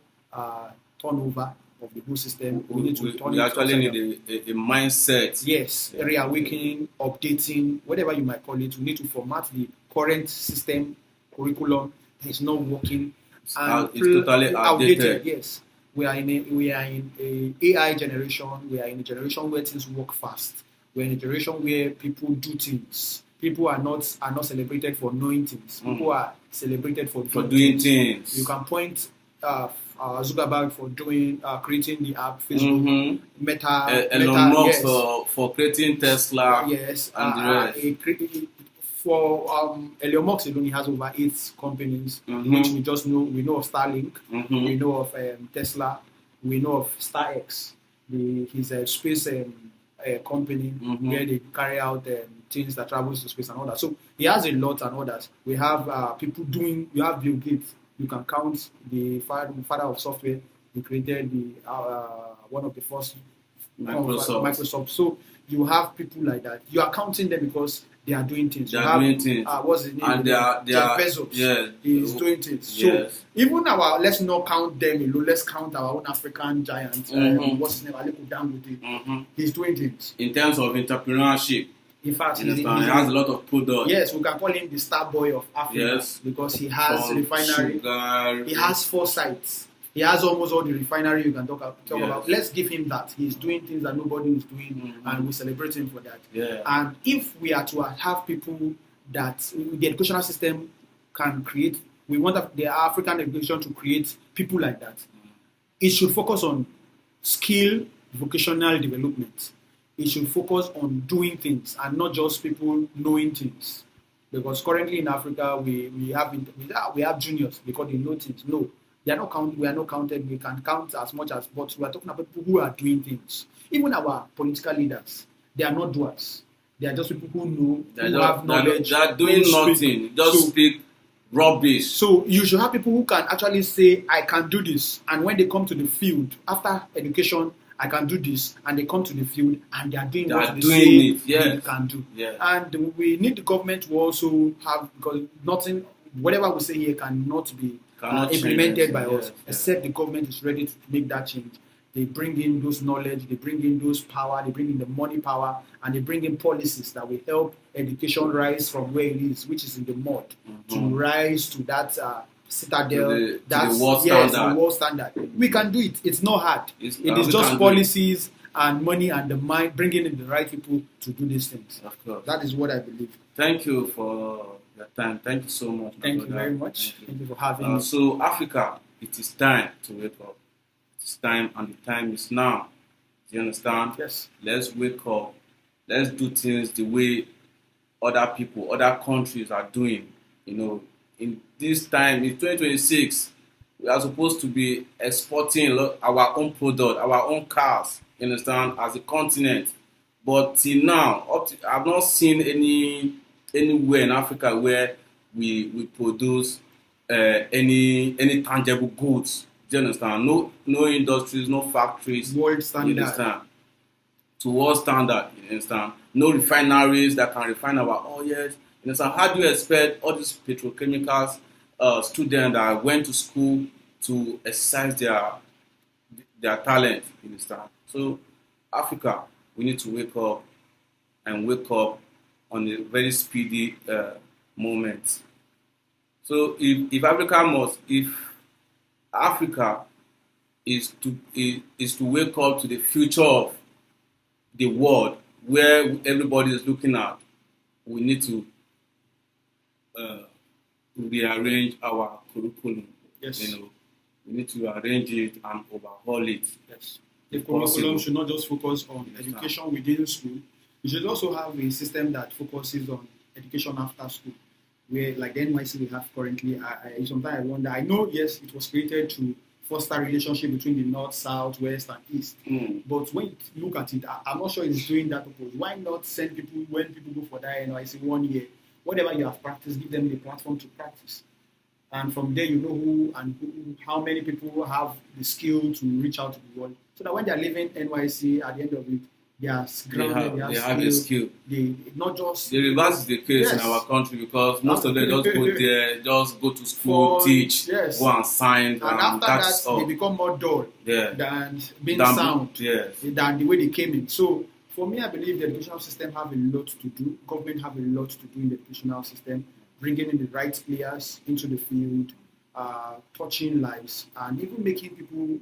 D: turnover of the whole system. We need to turn
C: we
D: it
C: actually need a mindset.
D: Yes, reawakening, updating, whatever you might call it. We need to format the current system curriculum that is not working.
C: It's totally outdated.
D: Yes. We are in a AI generation. We are in a generation where things work fast. We're in a generation where people do things. People are not celebrated for knowing things. People are celebrated for doing things. You can point Zuckerberg for creating the app, Facebook, Meta,
C: Elon Musk
D: yes.
C: for creating Tesla,
D: yes,
C: and the rest.
D: For Elon Musk alone, he has over 8 companies, which we just know. We know of Starlink, we know of Tesla, we know of StarX, his space company where they carry out things that travels to space and all that. So he has a lot and others. We have people doing. You have Bill Gates. You can count the father of software. He created one of the first Microsoft. So you have people like that. You are counting them because they are doing things. What's his name?
C: And
D: Jeff Bezos.
C: Yeah,
D: he's doing things.
C: Yes.
D: So even let's not count them alone. Let's count our own African giant. What's his name? Aliko Dangote. He's doing things.
C: In terms of entrepreneurship.
D: In fact,
C: he has a lot of products.
D: Yes, we can call him the star boy of Africa.
C: Yes.
D: Because he has refinery.
C: Sugar.
D: He has 4 sites. He has almost all the refinery you can talk about. Let's give him that. He's doing things that nobody is doing, and we celebrate him for that.
C: Yeah.
D: And if we are to have people that the educational system can create, we want the African education to create people like that. It should focus on skill, vocational development. It should focus on doing things and not just people knowing things. Because currently in Africa, we have juniors because they know things. No. We are not counted. We can count as much as, but we are talking about people who are doing things. Even our political leaders, they are not doers. They are just people who know, who have knowledge.
C: They are doing nothing. Just speak rubbish.
D: So you should have people who can actually say, I can do this. And when they come to the field, after education, I can do this. And they come to the field and they are doing what they say they can do.
C: Yeah.
D: And we need the government to also have, because whatever we say here cannot be implemented by us, except the government is ready to make that change. They bring in those knowledge, they bring in those power, they bring in the money power, and they bring in policies that will help education rise from where it is, which is in the mud, to rise to that citadel, that's the world standard. We can do it. It's not hard. It is just policies and money and the mind, bringing in the right people to do these things.
C: Of course.
D: That is what I believe.
C: Thank you for your time. Thank you so much.
D: Thank you very much. Thank you for having me.
C: So, Africa, it is time to wake up. It's time, and the time is now. Do you understand?
D: Yes.
C: Let's wake up. Let's do things the way other people, other countries are doing. In this time, in 2026, We are supposed to be exporting our own product, our own cars, you understand, as a continent. But till now, I've not seen anywhere in Africa where we produce any tangible goods. Do you understand? No industries, no factories.
D: World
C: You
D: standard.
C: understand? To world standard. You understand? No refineries that can refine our oil. You understand? How do you expect all these petrochemicals students that went to school to exercise their talent? You understand? So Africa, we need to wake up and wake up on a very speedy moment. So if Africa is to wake up to the future of the world where everybody is looking at, we need to rearrange our curriculum.
D: Yes.
C: You know, we need to arrange it and overhaul it.
D: Yes. The curriculum should not just focus on education within school. We should also have a system that focuses on education after school, where, like the NYC we have currently, I sometimes I wonder. I know, yes, it was created to foster relationship between the north, south, west, and east. But when you look at it, I'm not sure it's doing that purpose. Why not send people, when people go for that NYC 1 year, whatever you have practiced, give them the platform to practice. And from there, you know how many people have the skill to reach out to the world. So that when they're leaving NYC at the end of it, they are grounded,
C: they have a skill.
D: They not just...
C: The reverse is the case in our country, because most of them just go there, just go to school, teach, go and sign,
D: and after that, they become more dull than being sound, than the way they came in. So for me, I believe the educational system have a lot to do. Government have a lot to do in the educational system, bringing in the right players into the field, touching lives, and even making people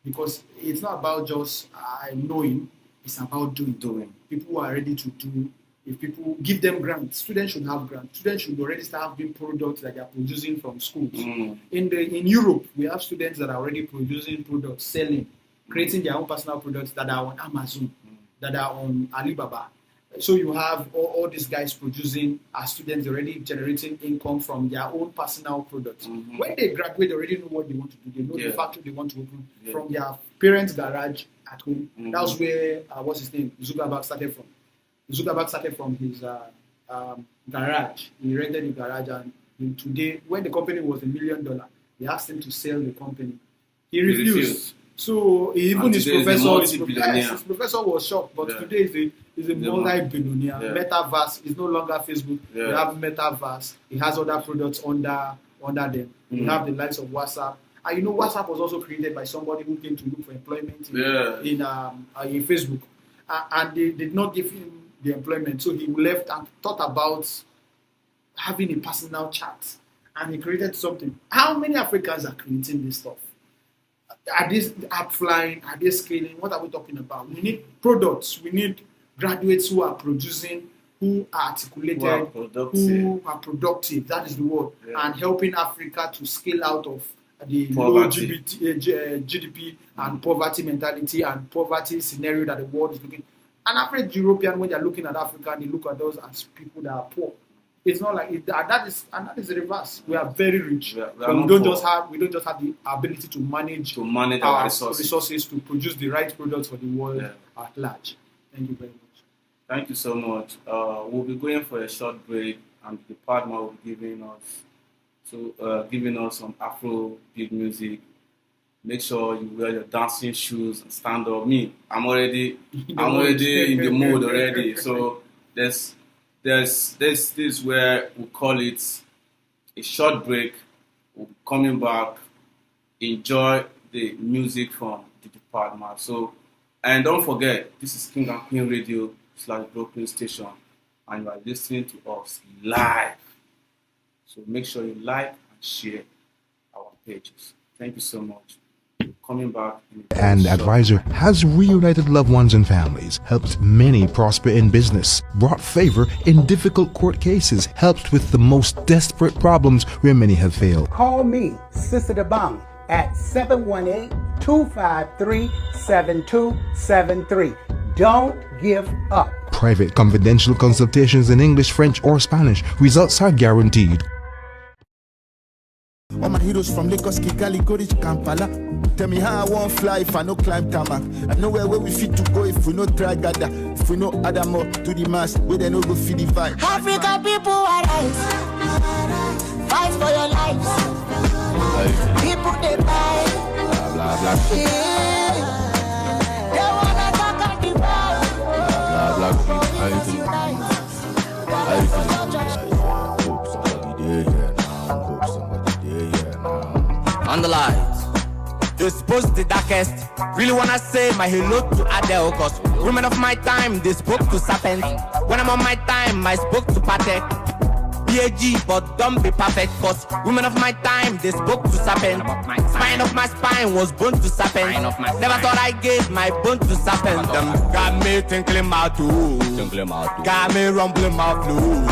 D: because it's not about just knowing, it's about doing. People who are ready to do. If people give them grants, students should have grants. Students should already start having products that they are producing from schools. In Europe, we have students that are already producing products, selling, creating their own personal products that are on Amazon, that are on Alibaba. So you have all these guys producing, as students already generating income from their own personal products. When they graduate, they already know what they want to do. They know the factory they want to open from their parents' garage at home. That's where, what's his name, Zuckerberg started from. Zuckerberg started from his garage. He rented the garage, and today, when the company was $1 million, they asked him to sell the company. He refused. So even his professor was shocked, but today he's a multi-billionaire. Metaverse is no longer Facebook. We have Metaverse. He has other products under them. We have the likes of WhatsApp. And WhatsApp was also created by somebody who came to look for employment in Facebook. And they did not give him the employment. So he left and thought about having a personal chat. And he created something. How many Africans are creating this stuff? Are these app flying? Are they scaling? What are we talking about? We need products. We need graduates who are producing, who are articulated, who are productive. That is the word. And helping Africa to scale out of the low GDP and poverty mentality and poverty scenario that the world is looking. An average European, when they're looking at Africa, they look at us as people that are poor. It's not like it, that is the reverse. We are very rich. We don't just have the ability to manage our resources to produce the right products for the world at large. Thank you very much.
C: Thank you so much. We'll be going for a short break, and the partner will be giving us some Afro beat music. Make sure you wear your dancing shoes and stand up. I'm already in the mood already. So there's this where we call it a short break. We'll be coming back. Enjoy the music from the department. So, and don't forget, this is King and Queen Radio / Brooklyn Station, and you are listening to us live. So make sure you like and share our pages. Thank you so much. Coming back.
A: And advisor has reunited loved ones and families, helped many prosper in business, brought favor in difficult court cases, helped with the most desperate problems where many have failed.
B: Call me, Sister Dabang, at 718-253-7273. Don't give up.
A: Private confidential consultations in English, French, or Spanish. Results are guaranteed.
E: All my heroes from Lagos, Kigali, go reach Kampala. Tell me how I won't fly if I no climb tarmac. I know where we fit to go if we no try gather. If we no add them up to the mass, we then no go feed the vibe.
F: African people arise, fight for your lives. People they buy,
G: blah blah blah.
F: Yeah. They wanna talk on the world.
G: Blah blah blah. How you doing? Hope somebody there, yeah now. Hope somebody there, yeah now.
H: On the lights. You're supposed to the darkest. Really wanna say my hello to Adele, cause women of my time, they spoke to serpents. When I'm on my time, I spoke to Patek. BAG, but don't be perfect, cause women of my time, they spoke to serpents. Spine of my spine was bone to serpents. Never thought I gave my bone to serpents. Them got me tinkling my toes. Got me rumbling my blues.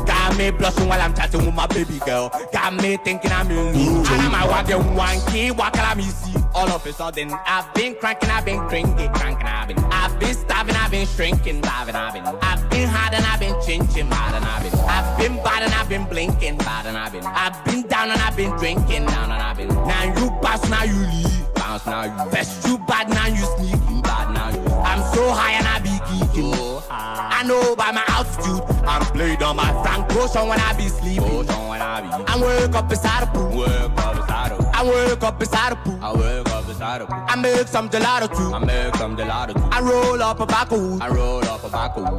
H: Got me blushing while I'm chatting with my baby girl. Got me thinking I'm in love. And I'm a wagon one key, what can I see? All of a sudden, I've been cranking, I've been cranking, I've been starving, I've been shrinking, I've been hard and I've been changing, I've been bad and I've been blinking, I've been down and I've been drinking, down and I've been. Now you bounce, now you leave, bounce now you. Best you bad, now you sneak, you bad now you. I'm so high and I be geeking. I know by my altitude, I'm played on my Frank Ocean when I be sleeping. I wake up beside a pool. I wake up beside a pool. I make some gelato too. I roll up a back of wood.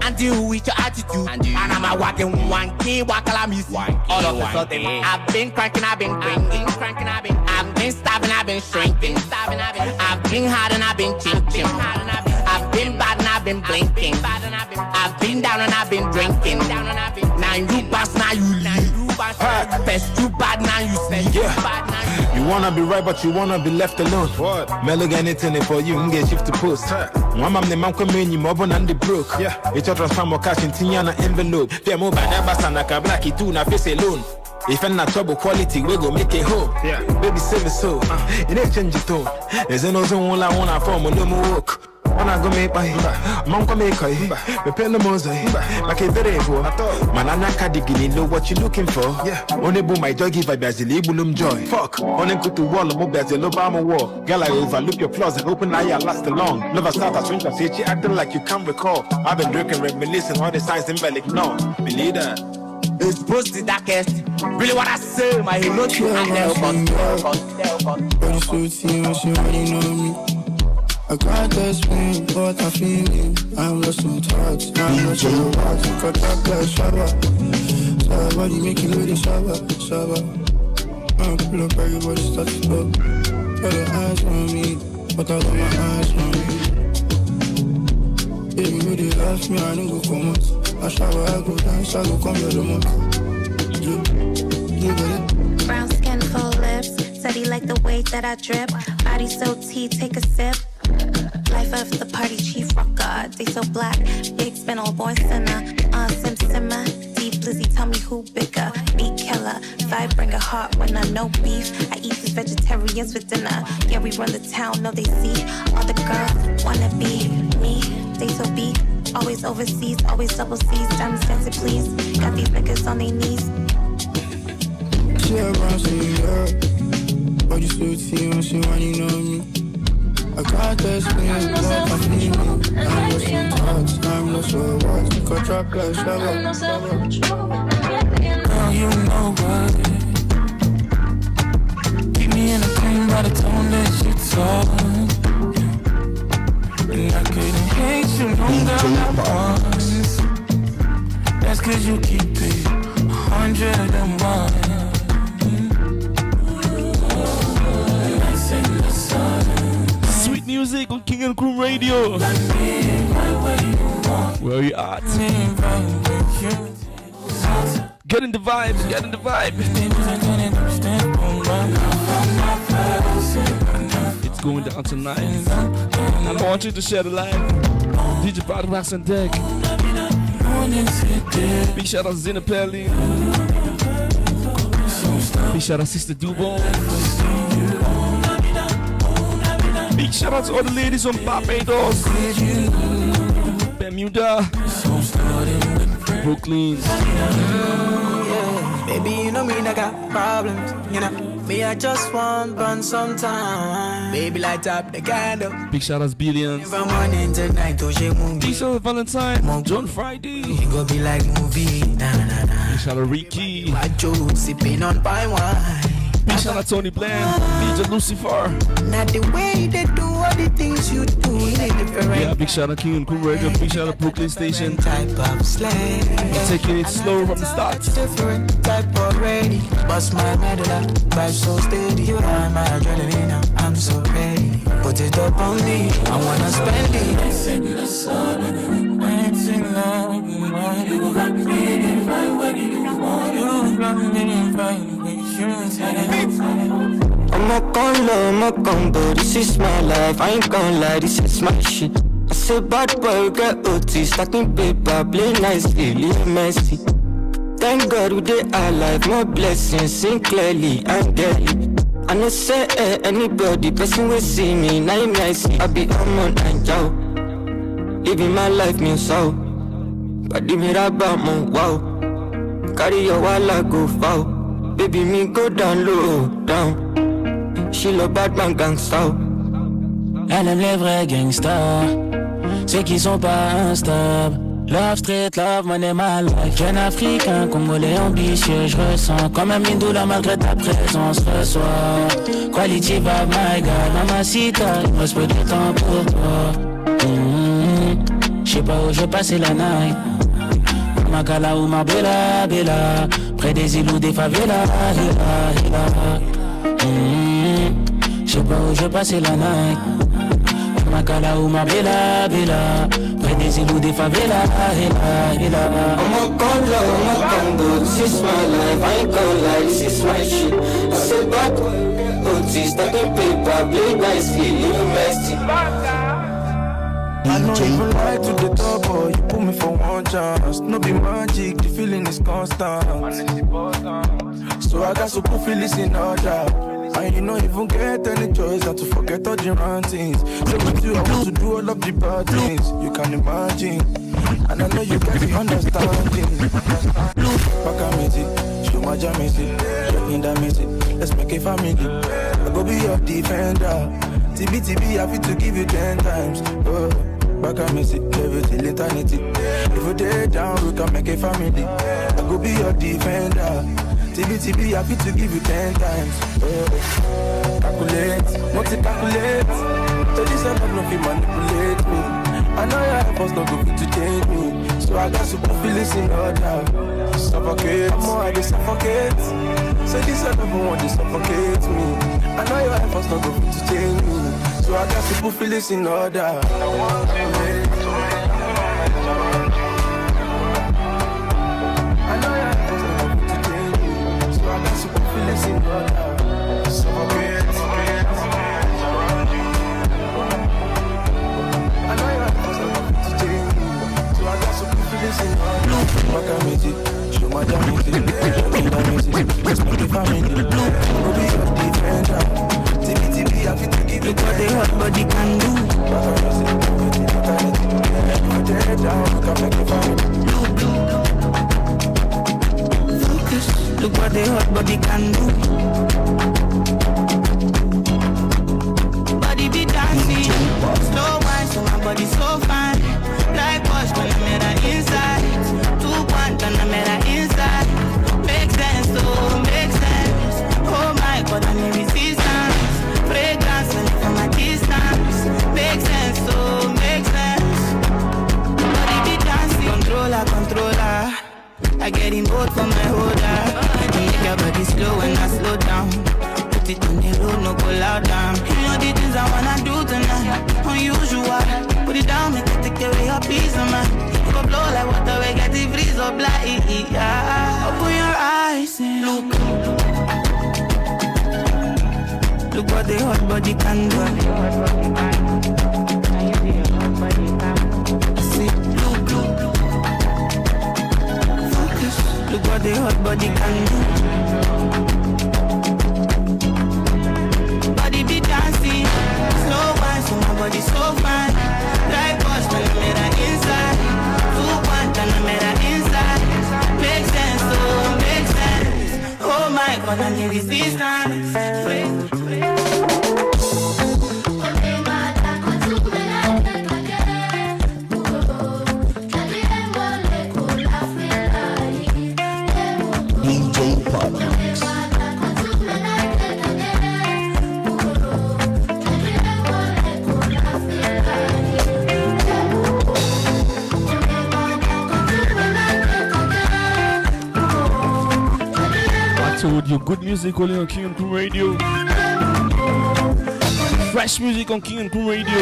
H: And deal with your attitude. And I'm a walking one key, walk a miss. All of a sudden, I've been cranking, I've been cranking. I've been starving, I've been shrinking. I've been hard and I've been chinking. I've been bad and I've been blinking. I've been down and I've been drinking. Now you bounce, now you leave. Best you bad, now you sneak.
E: You wanna be right, but you wanna be left alone. What? Melo get anything for you, can get shift to post. One man the man come in, you mobile and the broke. Yeah. It's your transfer cash in Tiana envelope. Fair move by never sanaka black it too, na face alone. If I'm not trouble quality, we go make it home. Yeah. Baby, save it so. It ain't change it tone. There's no zone I wanna form, no more work. When I go make my mom come make me pen the mosaic like a very poor manana cadigini know what you looking for. Yeah, only boom my joy give a bazilibulum joy. Fuck, only go to wall of mobile Obama war. Girl, I overlook your flaws and open eye and last along. Never start as winter say she acting like you can't recall. I've been drinking, reminiscing all the signs in belly. No, believe that.
H: It's supposed to the darkest. Really what I say, my hello to Adele,
I: I can't explain what I'm feeling. I'm lost in thoughts. I'm not sure what to cut up like shower. So body make you do the shower. I'm pull up, everybody start to talk. Got your eyes on me, but I got my eyes on you. Baby, you they love me, I don't go come out. I shower, I go dance, I go come to the month. You got it.
J: Brown skin, full lips, steady like the way that I drip. Body so tea, take a sip. Life of the party, chief rocker. They so black, big spin, old boy sinner. Simmer, deep Lizzy, tell me who bigger. Beat killer, vibe bring a heart when I know beef. I eat these vegetarians for dinner. Yeah, we run the town, no they see. All the girls wanna be me. They so beat, always overseas, always double C's. Diamond sense it please. Got these niggas on their knees.
I: She a brown skin girl, body so tea when she whining on me. I can't explain what I'm feeling. I'm lost in thoughts, I'm not sure what to cut up like shower.
K: Girl, you know what? Keep me in the pain by the tone that you talk. And I couldn't hate you, no girl, I was. That's cause you keep it 101.
L: Sweet music on King and Crew Radio. Where are you at? Get in the vibe, get in the vibe. It's going down tonight. And I want you to share the live. DJ Badwax and Deck. Big shout out to Zina Pelli. Big shout out Sister Dubo. Big shout out to all the ladies on Barbados, Bermuda, Brooklyn.
F: Baby, you know me, I got problems. You know, me, I just want burn some time. Baby, light up the candle.
L: Big shout outs, Billions.
F: From morning to night, to she movie.
L: Big shout out Valentine. John Friday.
F: It go be like movie. Nah, nah, nah.
L: Big shout out Ricky.
F: My juice, sipping on fine wine.
L: Big shout out Tony Bland. DJ Lucifer.
F: Not the way they do all the things you do in a different.
L: Yeah, big shout out King and Cool Record. Big shout out Brooklyn Station.
F: Type of slang.
L: Taking it slow from the start.
F: Different type already. Bust my medulla, vibe so steady. You are my adrenaline, I'm so ready. Put it up on me, I wanna spend it.
M: I'm not gon' love, I'm not gon' but this is my life. I ain't gon' lie, this is my shit. I said bad boy, get OT, stacking paper, play nicely, live messy. Thank God we did our life, more blessings, sing clearly and get it. I know say anybody, person will see me, now you may see. I be on and yo, living my life, me so. But give me that bad man, wow. Carry your wall, go foul. Baby, me go down low, down. She love bad man gangsta.
K: Elle aime les vrais gangsters, ceux qui sont pas instables. Love street, love money, my life. Jeune africain, congolais ambitieux, je ressens quand même une douleur malgré ta présence. Reçois quality vibe, my God, mamacita, il me reste peu de temps pour toi. J'sais pas où je vais passer la night. Makala ou Marbella, Bella, près des îles ou des favelas, J'sais pas où je vais passer la night. Makala ou Marbella, Bella, près des îles ou des favelas,
M: I'm not gon' love, I'm not gon' but this is my life. I ain't gon' lie, this is my shit. I said bad boy, OT, stacking paper, play nicely, live messy.
N: I don't even lie to the top, boy. You put me for one chance. No be magic, the feeling is constant. So I got to put feelings in order. And you don't even get any choice than to forget all the wrong things. So with you, I want to do all of the bad things. You can imagine. And I know you get the understanding. Bakamiti, show my jamity, shaking that message. Let's make a family. I go be your defender. TB, I fit to give you 10 times. Oh. Back I miss it, live it till eternity. If we day down, we can make a family. I go be your defender. TB, I fit to give you 10 times. Calculate, multi-calculate. So this I don't know if you manipulate me. I know your efforts not go fit to change me. So I got to put feelings in order. Suffocate, I'm more I suffocate. So this I don't want to suffocate me. I know your efforts not go fit to change me. So I got to put feelings in order. I know your efforts not go fit to change me. So I got to put feelings in order. Suffocate. I know your efforts not go fit to change me. So I got to put feelings in order. Bakamiti, show my damage. Let's make the family. Go be your defender. TB, I fit to give you
F: what the hot body can do. Focus, look what the hot body can do. Body be dancing, slow wine, so my body so fine. Like wash when I'm at her inside. 2 1 when I'm at her inside. Makes sense, oh, makes sense. Oh my God, I need resistance. Fragrance from a distance. Makes sense, oh, makes sense. Body be dancing. Controller. I get in both for my holder. Make your body slow when I slow down. Put it on the road, no go loud down. You know the things I wanna do tonight. Unusual. Put it down, make it take away your peace of mind. Go blow like water, we get the freeze up like open your eyes and look. Look what the hot body can do. See, look. Focus. Look what the hot body can do. Body be dancing. Slow wine, so my body so fine. Like wash when I'm at her inside. 2 1 when I'm at her inside. Makes sense, oh, makes sense. gonna need resistance.
L: Told you good music only on King and Crew Radio. Fresh music on King and Crew Radio.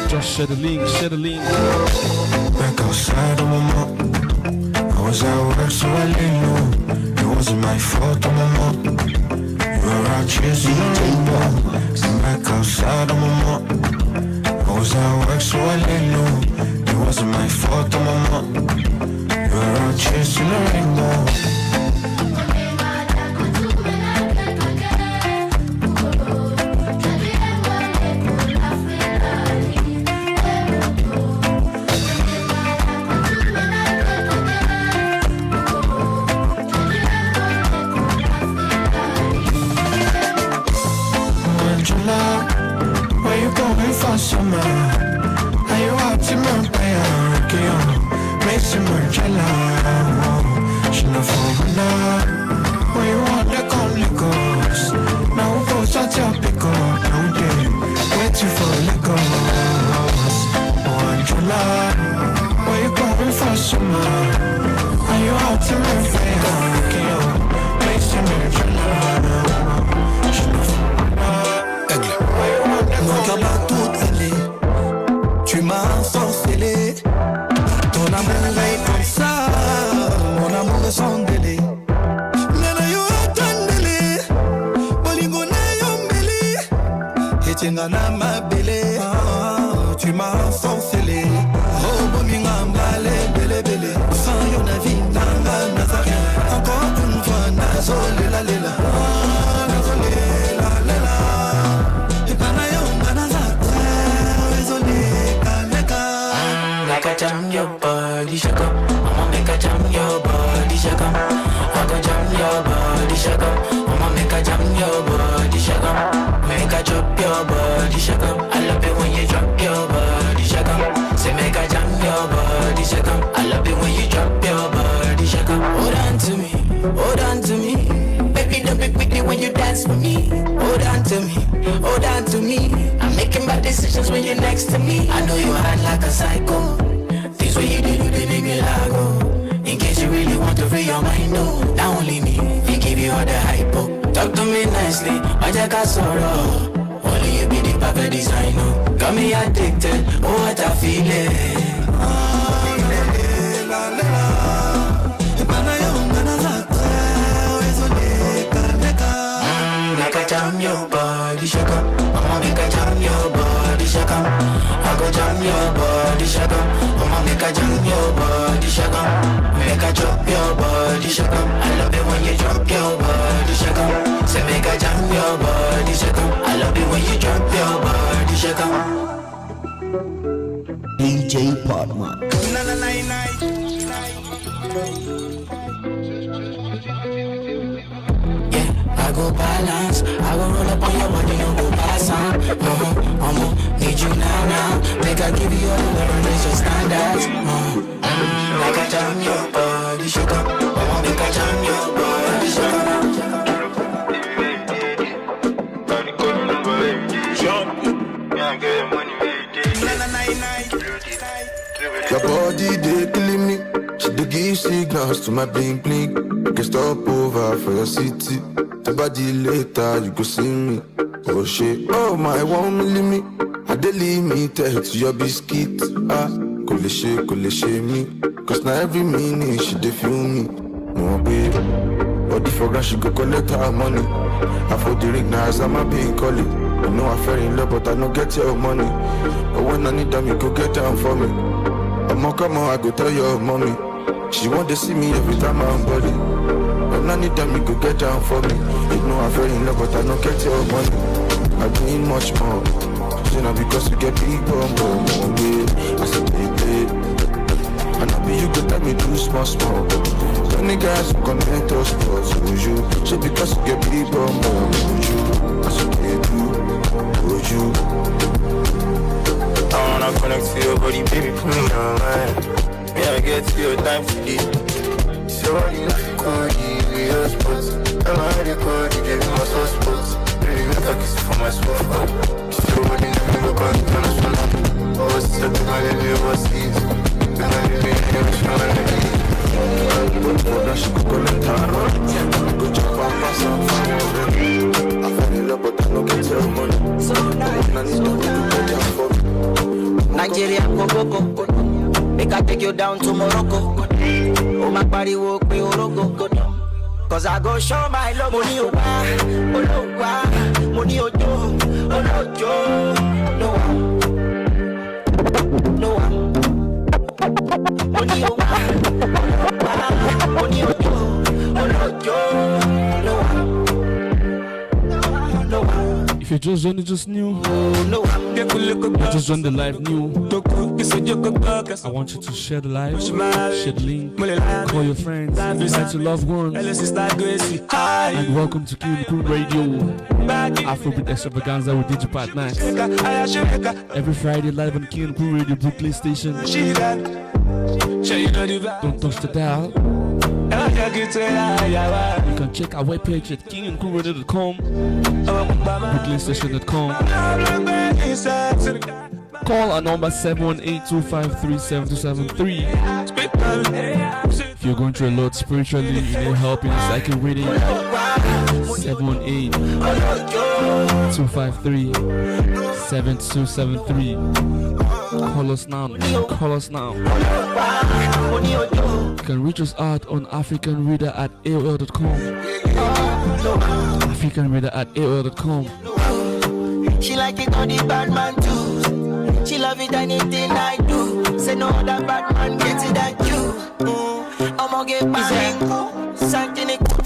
L: Just share the link, share the link.
K: Back outside on my mom. I was at work, so I didn't know. It wasn't my fault on my mom. You were out chasing the rainbow. I'm back outside on my mom. I was at work, so I didn't know. It wasn't my fault on my mom. You were out chasing the rainbow. Where you going for summer? Are you out to Montpellier? Make some more jello. She not for now. Where you want the Lagos? Now we go shut your pick up. Now they waiting for Lagos. Oh, July. Where you going for summer? Are you out to Montpellier? Make some more jello. She not for
O: mon cœur bat tout allé. Tu m'as ensorcelé. Ton amour est comme ça. Mon amour est sans délai. Nana yo attendele. Bolingo na yo mbeli. Etinga na ma bele. Tu m'as ensorcelé. Oh bominga mbale bele bele. Sans yo na vie nanga nazaré. Encore une fois nazole la lela. Nazole la lela.
K: Like a jam your body shaka. I'ma make a jam your body shaka. I go jam your body shaka. I'ma make a jam your body shaka. Make a drop your body shaka. I love it when you drop your body shaka. Say make a jam your body shaka. I love it when you drop your body shaka. Hold on to me, hold on to me. Baby, don't be quickly when you dance for me. Hold on to me, hold on to me. I'm making bad decisions when you're next to me. I know you hot like a psycho. Things what you do, they make me lago. In case you really want to free your mind, no. Not only me, we give you all the hypo. Talk to me nicely, I just got sorrow. Only you be the perfect designer. Got me addicted, oh what I feel it. Like a jam your body shaka. I'ma make a jam your body shaka. I go jam your body shaka. I'ma make a jam your body shaka. Make a drop your body shaka. I love it when you drop your body shaka. Say make a jam your body shaka. I love it when you drop your body shaka.
P: DJ Partner.
K: I go balance, I go roll up on your body, you go pass on. Need you now. Make I give you all the love and raise your standards. Like a jam your body, shake up. Make a jam your body, shake up.
N: Your body, they killing me. She dey give signals to my bling bling. You can stop over for your city. The body later, you go see me. Oh shit, oh my 1 millimeter. I dey limited to your biscuit. Kole she me. Cause now every minute she dey feel me. No babe, body for grand she go collect her money. I for the ring now as I'm a big collie. I know I fell in love but I no get your money. But when I need them you go get down for me. Come on, I go tell your mommy. She want to see me every time I'm body. When I need them, you go get down for me. You know I fell in love, but I don't get your money. I need much more. You know because you get big bum, yeah. I said, baby, and I be Maybe you could tell me too small. Many guys connect us, but you. So because you get people more, you. That's okay, would you?
Q: I wanna connect to your body, baby, put me on mind. Yeah, I get to your time today. So what you like, we your spots. I'm already cold, you gave me my soft spots. Baby, look like it's for my sofa. So what you let me look on international. Oh, it's such a baby, overseas. My baby, I'm showing me. But for that, she could call it Taro. Go jump on my son, I fell in love, but I don't get your money. So I need to go to for me.
R: Nigeria, Koboko. Make I take you down to Morocco. Oh, my body walk me Orogo. Cause I go show my love. Money Oba, Olowa, Money Ojo, Olojo. No one. Money Oba, Olowa, Money Ojo, Olojo. No one.
L: If you just joined, just new. Just joined the live new. I want you to share the live, share the link, call your friends, invite your loved ones, and welcome to King Crew Radio, Afrobeat Extravaganza with DJ Pat Max. Every Friday live on King Crew Radio Brooklyn Station. Don't touch the dial. You can check our webpage at kingandcrewradio.com, brooklynstation.com. Call our number 718-253-7273. If you're going through a lot spiritually, you need help in psychic reading, 718-253-7273. Call us now. You can reach us out on africanreader@aol.com. africanreader@aol.com.
R: She like it on the bad man too. She love it anything I do. Say no other bad man gets it at you. I'ma get back. Something it could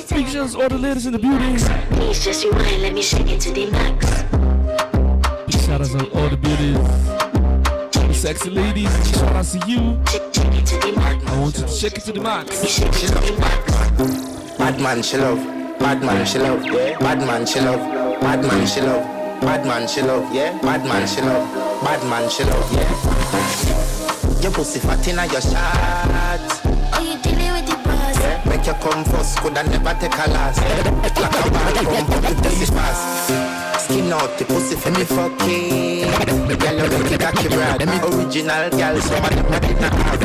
L: Pictures, all the ladies in the building.
J: Please just rewind, let me shake it to the max.
L: Shout out to all the beauties, the sexy ladies. Shout out to you. I want you to shake it to the max.
Q: Bad man, she love. Bad man, she love. Bad man, she love. Bad man, she love. Bad man, she love. Yeah. Bad man, she love. Bad man, she love. Yeah. Your pussy fat inna your shot.
J: Oh, you dealing with the boss?
Q: Yeah. Make you come first, coulda never take a last. Like a ball pump up the pussy fast. Skin out the pussy for me fucking. The girl you make it cocky brad. Them original girl, some of them not have.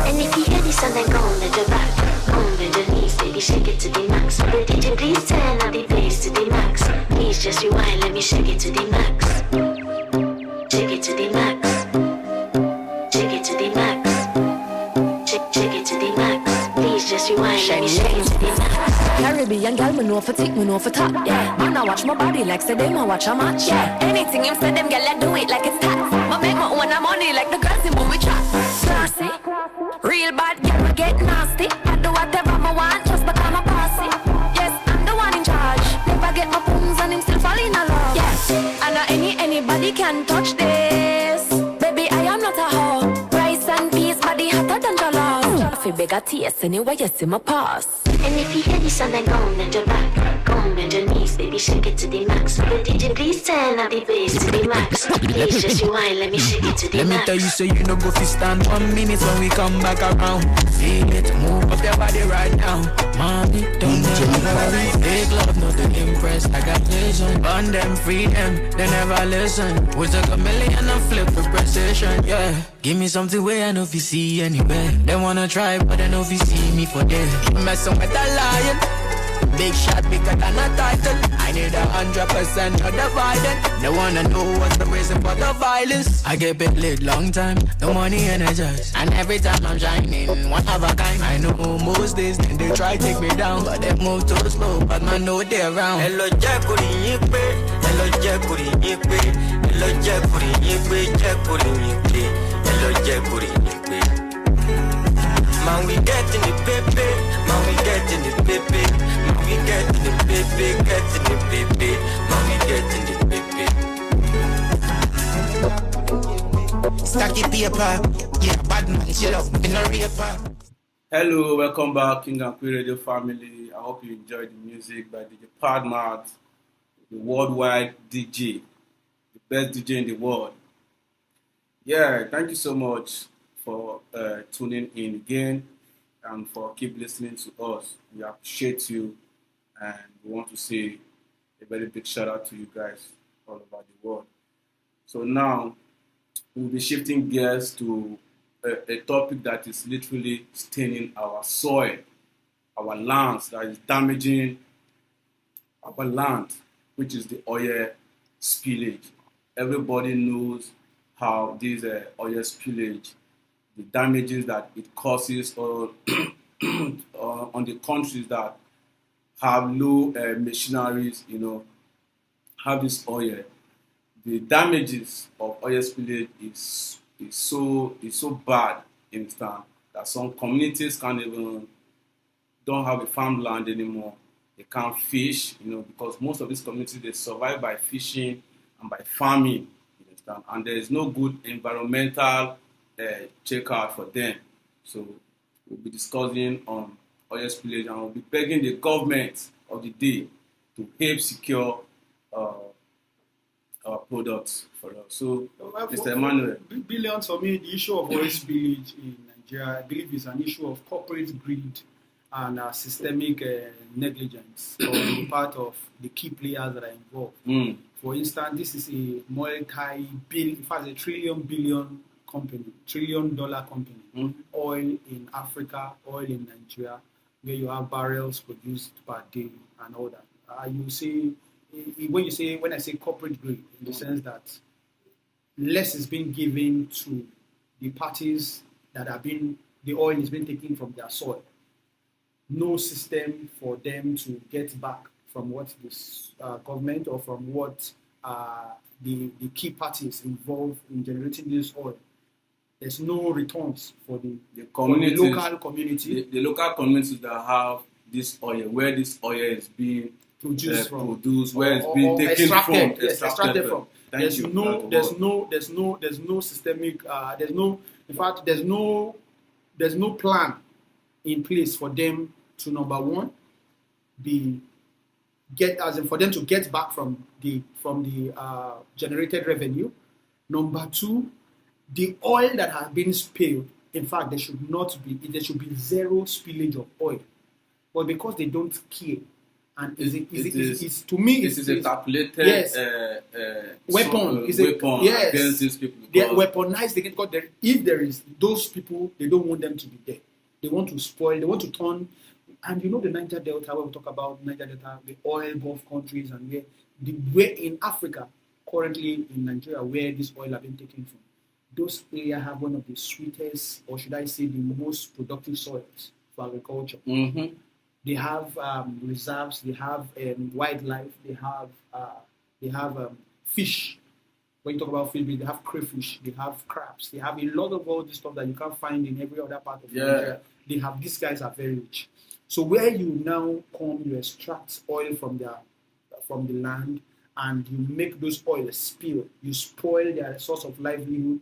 J: And if you hear this and then go on the back, go on the knees, baby, shake it to the max. But did you please turn up the bass to the max? Please just rewind, let me shake it to the max. Shake it to the max. Shake it to the max. Shake it to the max. Please just rewind, let me shake it to the max.
S: Caribbean girl, me know for tick, me know for top. Yeah, man, I watch my body like say them, I watch a match. Yeah, anything him say them, girl, I do it like it's tax. But make my own money like the girls in movie trap. Classy, real bad girl, we get nasty. I do whatever I want, just because I'm a bossy. Yes, I'm the one in charge. Never get my phones and him still fall in love. Yes, and not anybody can touch this. Baby, I am not a hoe. Rice and peas, body hotter than jollof. If you beg a taste, anyway, you see my pass.
J: And if you hear this and then go on the back, go on your knees, baby, shake it to the max. But did you please turn up the bass to the max? Please just rewind, let me shake it to the
N: Let
J: max.
N: me tell you, so you know go fi stand 1 minute when we come back around. Feel it, move up your body right now. Mommy, don't worry. Big love, not to impress. I got vision. Burn them, free them, they never listen. We took a million and flip for precision, yeah. Give me something where I know if you see anywhere. They wanna try, but I know if you see me for there. Messing with a lion. Big shot bigger than a title. I need 100% not divided. They wanna know what's the reason for the violence. I get paid late long time, no money energized. And every time I'm shining, one of a kind. I know most days then they try take me down, but they move too slow, but man know they're around.
Q: Hello Jekuri Yikpe, hello Jekuri Yikpe, hello Jekuri Yikpe, Jekuri Yikpe, hello Jekuri Yikpe. Man we get in the pepe, man we get in the pepe, man we get in the pepe, get in the pepe, man we get in the pepe.
O: the paper. Yeah, bad man, chill up, in a raper.
C: Hello, welcome back, King and Queen Radio family. I hope you enjoyed the music by DJ Padmat, the worldwide DJ, the best DJ in the world. Yeah, thank you so much for tuning in again and for keep listening to us. We appreciate you, and we want to say a very big shout out to you guys all over the world. So now we'll be shifting gears to a topic that is literally staining our soil, our lands, that is damaging our land, which is the oil spillage. Everybody knows how this oil spillage, the damages that it causes on the countries that have low machineries, have this oil. The damages of oil spillage is so bad in this town that some communities don't have a farmland anymore. They can't fish, because most of these communities, they survive by fishing and by farming, and there is no good environmental checkout for them. So we'll be discussing on oil spillage, and we'll be begging the government of the day to help secure our products for us. So, Mr. Emmanuel.
D: Billions, for me, the issue of oil spillage in Nigeria, I believe, is an issue of corporate greed and systemic negligence on the part of the key players that are involved. For instance, this is a multi-billion, in fact, a trillion dollar company, oil in Africa, oil in Nigeria, where you have barrels produced per day and all that. When I say corporate greed, in the sense that less is being given to the parties that the oil is being taken from their soil. No system for them to get back from what this government or from what the key parties involved in generating this oil. There's no returns for the local community.
C: The local communities that have this oil, where this oil is being produced, where it's being taken extracted from. There's no systemic. There's no plan in place for them to, number one, for them to get back from the generated revenue. Number two, the oil that has been spilled. In fact, there should be zero spillage of oil, but because they don't care. And to me, it is a calculated weapon. Yes, against these people. They are weaponized against, because if there is those people, they don't want them to be there. They want to spoil. They want to turn. And the Niger Delta, when we talk about Niger Delta, the oil Gulf countries, and where in Africa, currently in Nigeria, where this oil have been taken from, those areas have one of the sweetest, or should I say, the most productive soils for agriculture. Mm-hmm. They have reserves. They have wildlife. They have fish. When you talk about fish, they have crayfish. They have crabs. They have a lot of all this stuff that you can't find in every other part of Nigeria. They have. These guys are very rich. So where you now come, you extract oil from the land, and you make those oils spill. You spoil their source of livelihood.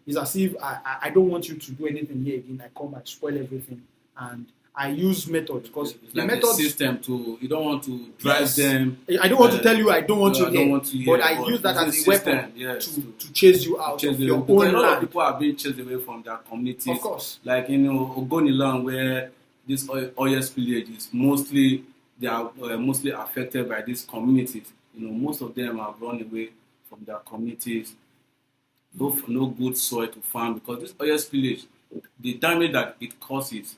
C: It's as if I don't want you to do anything here again. I come, I spoil everything, and I use methods, because the like methods, system you don't want to drive them.
D: I don't want to tell you I don't want you here, but I use that as a weapon to chase you out of your own land. A lot of
C: people are being chased away from their communities.
D: Of course.
C: Like Ogoniland, where this oil spillage is mostly affected by these communities. Most of them have run away from their communities. No good soil to farm, because this oil spillage, the damage that it causes,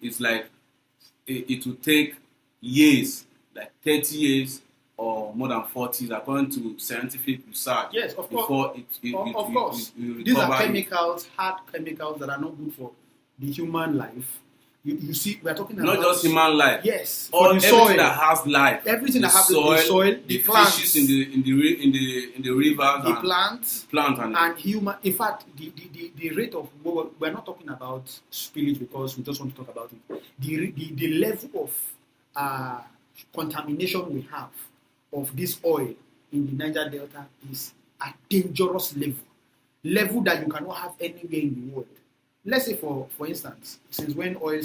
C: it's like it will take years, like 30 years or more than 40 years, according to scientific research.
D: Yes, of course.
C: Before
D: of course. These are chemicals, hard chemicals that are not good for the human life. You see, we are talking about
C: not just human life.
D: Yes,
C: everything that has life.
D: Everything that has the soil, the plants,
C: fishes in the rivers,
D: the plants,
C: and
D: human. In fact, the rate of, we're not talking about spillage because we just want to talk about it. The level of contamination we have of this oil in the Niger Delta is a dangerous level. level that you cannot have anywhere in the world. Let's say, for instance, since when oil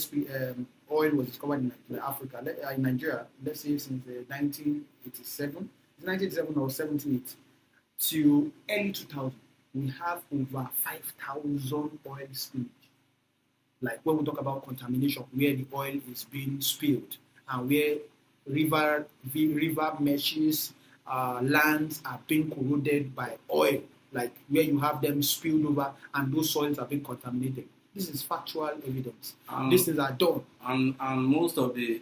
D: was discovered in Africa, in Nigeria, let's say since 1987, 1987 or 78 to early 2000, we have over 5,000 oil spillage. Like when we talk about contamination, where the oil is being spilled and where river meshes, lands are being corroded by oil, like where you have them spilled over and those soils are being contaminated. This is factual evidence. These things are done.
C: And most of the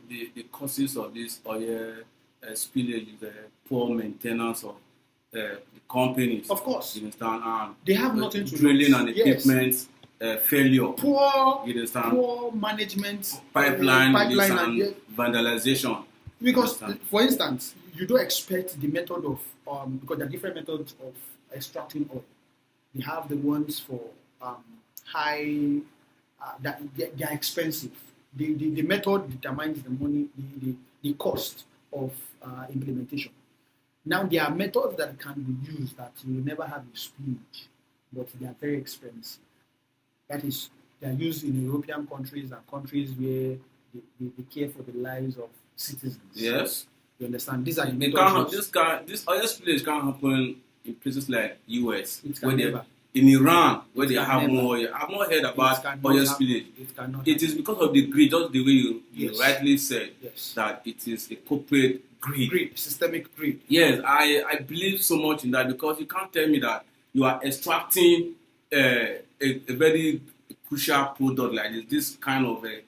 C: causes of this oil spillage is poor maintenance of the companies.
D: Of course.
C: You understand? And
D: they have nothing to
C: drilling and equipment failure.
D: Poor management.
C: Pipeline and vandalization.
D: Because, for instance, you don't expect the method of, because there are different methods of extracting oil. We have the ones for high, that they are expensive. The method determines the money, the cost of implementation. Now, there are methods that can be used that you will never have a spillage, but they are very expensive. That is, they are used in European countries and countries where they care for the lives of citizens.
C: Yes.
D: You understand? These are the methods.
C: This oil spillage can't happen in places like US.
D: It can never.
C: In Iran, where they have more oil. I've not heard about oil spillage. It is because of the greed, just the way you rightly said, that it is a corporate greed.
D: Systemic greed.
C: Yes, I believe so much in that, because you can't tell me that you are extracting a very crucial product like this kind of a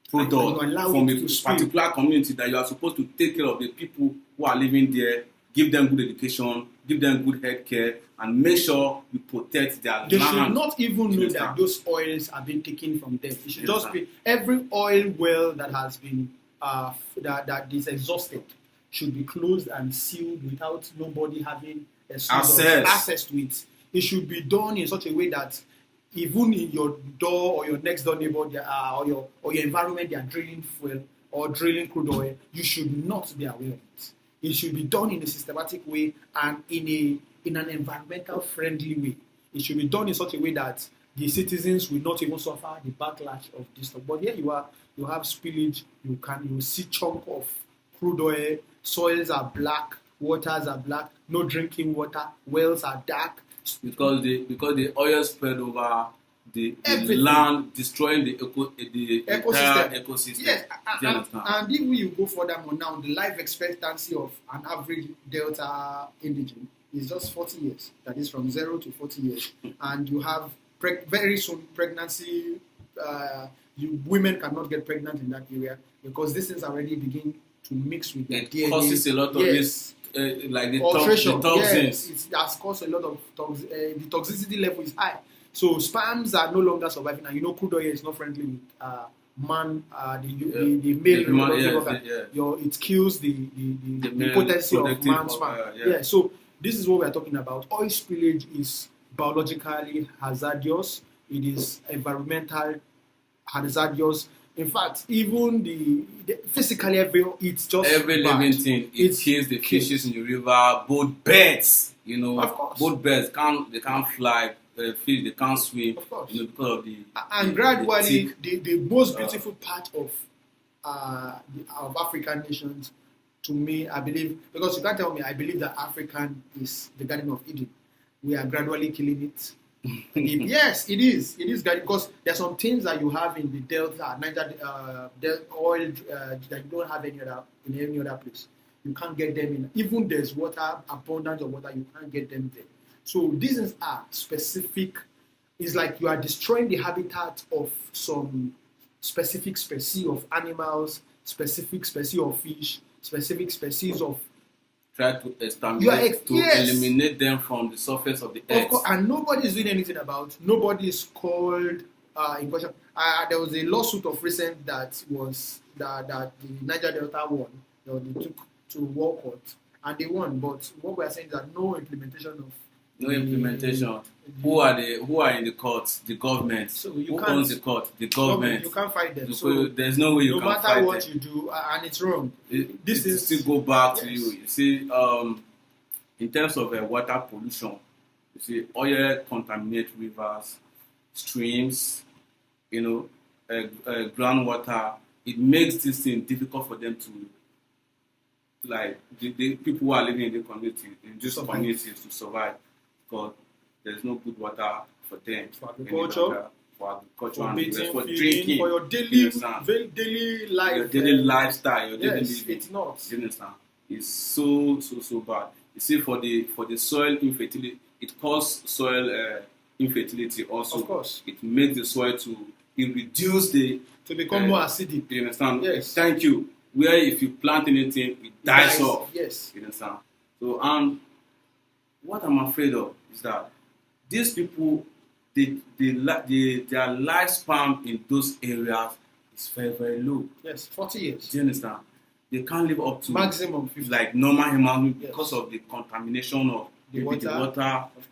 C: product from a particular community, that you are supposed to take care of the people who are living there, give them good education, give them good health care, and make sure you protect their land.
D: They should not even know that those oils are being taken from them. It should just be every oil well that has been that is exhausted should be closed and sealed without nobody having access to it. It should be done in such a way that even in your door or your next door neighbor or your environment, they are drilling fuel or drilling crude oil, you should not be aware of it. It should be done in a systematic way and in an environmental friendly way. It should be done in such a way that the citizens will not even suffer the backlash of this stuff. But here you have spillage, you see chunk of crude oil, soils are black, waters are black, no drinking water, wells are dark.
C: Because the oil spread over the land, destroying the entire ecosystem.
D: Yes, and if you go further more now, the life expectancy of an average Delta indigene is just 40 years. That is from 0 to 40 years. And you have very soon pregnancy. Women cannot get pregnant in that area because these things already begin to mix with their DNA.
C: It causes a lot of this. Like the toxins.
D: Yes, it has caused a lot of the toxicity level is high. So sperms are no longer surviving, and crude oil is not friendly with man. The male reproductive organ. It kills the potency of man's sperm. So this is what we are talking about. Oil spillage is biologically hazardous. It is environmental hazardous. In fact, even the physically it's just
C: every living thing. It kills the fishes in the river. Both birds,
D: of course,
C: both birds can't fly. Fish they can't swim. Of course, because of the
D: gradually the most beautiful part of African nations, to me, I believe, because you can't tell me, I believe that African is the Garden of Eden. We are gradually killing it. Yes, it is. It is because there are some things that you have in the Delta, Niger oil that you don't have in any other place. You can't get them in. Even there's abundance of water, you can't get them there. So these are specific. It's like you are destroying the habitat of some specific species of animals, specific species of fish, specific species of.
C: Try to establish eliminate them from the surface of the earth.
D: Of course, and nobody is doing anything about. Nobody is called in question. There was a lawsuit of recent that the Niger Delta won. They took to war court and they won. But what we are saying is that no implementation.
C: Who are in the courts? The government. So who owns the court? The government.
D: You can't fight them. So
C: there's no way you can fight them.
D: No matter what you do, and it's wrong.
C: This is still go back to you. You see, in terms of water pollution, You see, oil contaminates rivers, streams, groundwater. It makes this thing difficult for them to, like, the people who are living in the community, in these communities, to survive, because there's no good water for them.
D: For agriculture,
C: for
D: bathing,
C: for
D: feeding,
C: drinking,
D: for your daily life.
C: your daily lifestyle, your daily
D: Yes,
C: living.
D: it's not.
C: You understand? It's so bad. You see, for the soil infertility, it causes soil infertility also.
D: Of course.
C: It makes the soil it reduce
D: to become more acidic.
C: You understand?
D: Yes.
C: Thank you. Where if you plant anything, it dies off.
D: Yes.
C: You understand? So, and what I'm afraid of is that these people, their lifespan in those areas is very, very low.
D: Yes, 40 years.
C: Do you understand? They can't live up to
D: maximum 50.
C: Like normal human because of the contamination of
D: the water,
C: of